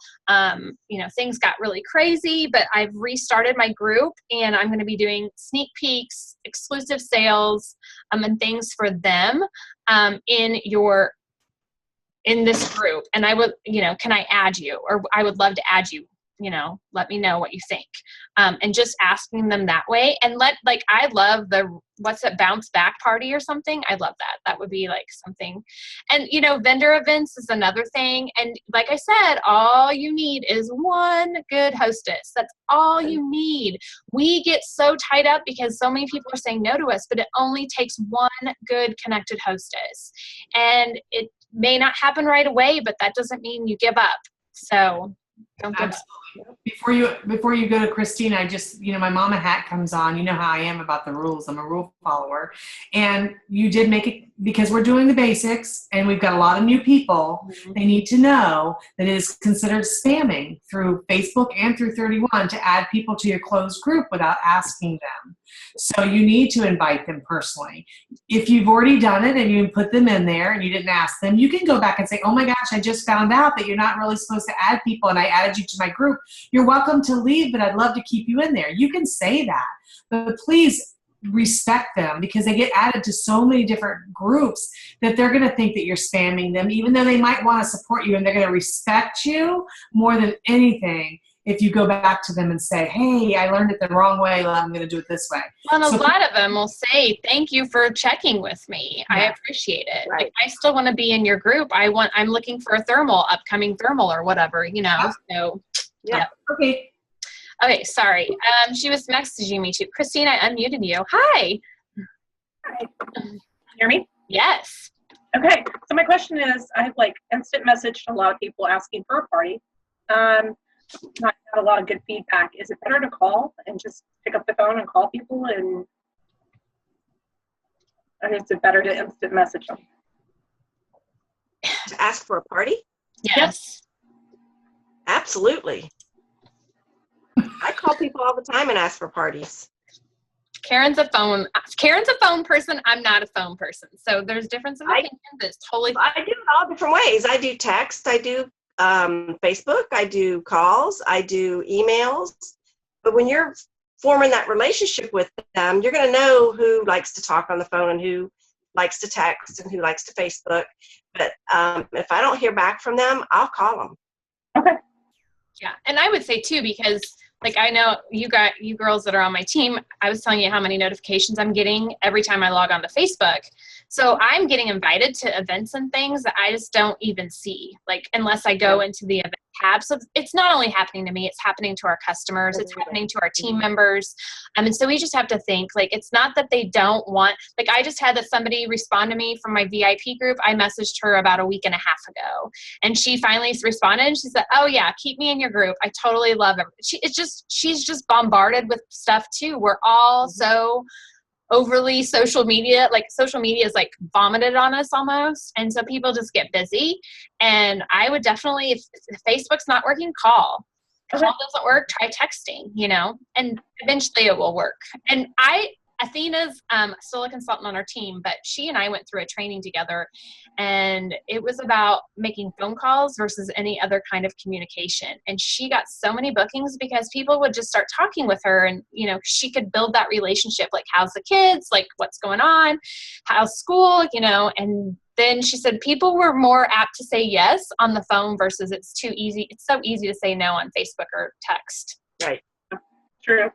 Things got really crazy, but I've restarted my group, and I'm going to be doing sneak peeks, exclusive sales, and things for them in this group. And I would, can I add you? Or I would love to add you. Let me know what you think. And just asking them that way. And I love what's it, bounce back party or something. I love that. That would be like something. And, vendor events is another thing. And like I said, all you need is one good hostess. That's all you need. We get so tied up because so many people are saying no to us, but it only takes one good connected hostess. And it may not happen right away, but that doesn't mean you give up. So don't give up. Before you go to Christine, I just, my mama hat comes on. You know how I am about the rules. I'm a rule follower. And you did make it, because we're doing the basics and we've got a lot of new people. They need to know that it is considered spamming through Facebook and through 31 to add people to your closed group without asking them. So you need to invite them personally. If you've already done it and you put them in there and you didn't ask them, you can go back and say, oh my gosh, I just found out that you're not really supposed to add people and I added you to my group. You're welcome to leave, but I'd love to keep you in there. You can say that, but please respect them, because they get added to so many different groups that they're going to think that you're spamming them, even though they might want to support you, and they're going to respect you more than anything if you go back to them and say, hey, I learned it the wrong way, I'm going to do it this way. Well, and a lot of them will say, thank you for checking with me. Yeah. I appreciate it. Right. Like, I still want to be in your group. I'm looking for a upcoming thermal or whatever, so. Yeah. Okay, sorry. She was messaging me too. Christine, I unmuted you. Hi. Hi. Hear me? Yes. Okay. So my question is, I've instant messaged a lot of people asking for a party. Not had a lot of good feedback. Is it better to call and just pick up the phone and call people, or is it better to instant message them? To ask for a party? Yes. Absolutely. I call people all the time and ask for parties. Karen's a phone person. I'm not a phone person. So there's difference of opinions. It's totally fine. I do it all different ways. I do text. I do Facebook. I do calls. I do emails. But when you're forming that relationship with them, you're going to know who likes to talk on the phone and who likes to text and who likes to Facebook. But if I don't hear back from them, I'll call them. Okay. Yeah. And I would say too, because I know you girls that are on my team, I was telling you how many notifications I'm getting every time I log on to Facebook. So I'm getting invited to events and things that I just don't even see, unless I go into the event tab. So it's not only happening to me, it's happening to our customers, it's happening to our team members. And so we just have to think, it's not that they don't want, I just had somebody respond to me from my VIP group. I messaged her about a week and a half ago, and she finally responded and she said, oh yeah, keep me in your group. I totally love it. She's just bombarded with stuff too. We're all so overly social media is vomited on us almost, and so people just get busy. And I would definitely, if Facebook's not working, call doesn't work, try texting, and eventually it will work. And Athena's still a consultant on our team, but she and I went through a training together, and it was about making phone calls versus any other kind of communication. And she got so many bookings because people would just start talking with her, and she could build that relationship, how's the kids, what's going on, how's school, and then she said people were more apt to say yes on the phone versus it's so easy to say no on Facebook or text. Right. True.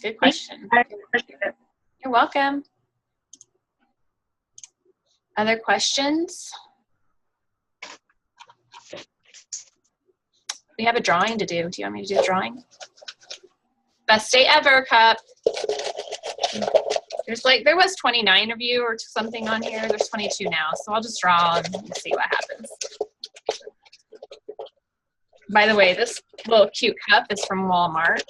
Good question. I appreciate it. You're welcome. Other questions? We have a drawing to do. Do you want me to do the drawing? Best day ever cup. There was 29 of you or something on here. There's 22 now. So I'll just draw and see what happens. By the way, this little cute cup is from Walmart.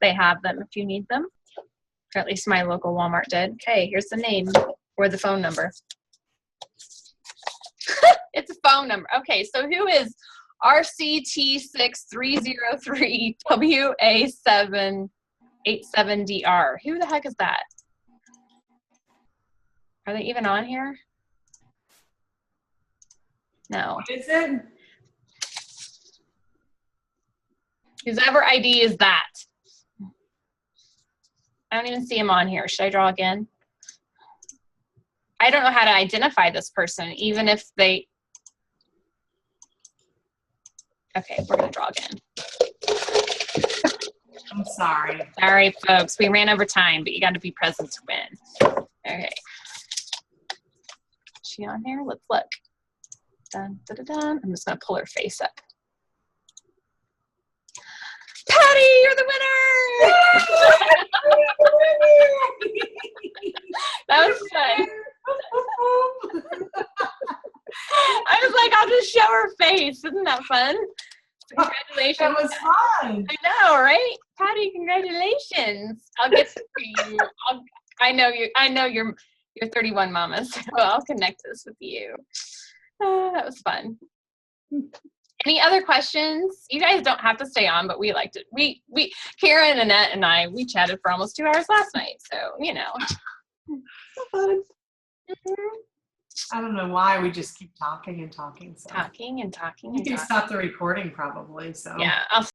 They have them if you need them. Or at least my local Walmart did. Okay, here's the name or the phone number. It's a phone number. Okay, so who is RCT6303WA787DR? Who the heck is that? Are they even on here? No. What is it? Whoever ID is that? I don't even see him on here. Should I draw again? I don't know how to identify this person, even if they... Okay, we're going to draw again. I'm sorry. Sorry, folks. We ran over time, but you got to be present to win. Okay. Is she on here? Let's look. Dun, dun, dun, dun. I'm just going to pull her face up. Patty, you're the winner! That was fun. I was like, I'll just show her face. Isn't that fun? Congratulations. That was fun. I know, right? Patty, congratulations. I'll get to you. I know you're 31, Mama, so I'll connect this with you. That was fun. Any other questions? You guys don't have to stay on, but we liked it. We Karen, Annette, and we chatted for almost 2 hours last night, so you know. So fun. I don't know why we just keep talking and talking. So. Talking and talking You and can talking. stop the recording probably. So Yeah, I'll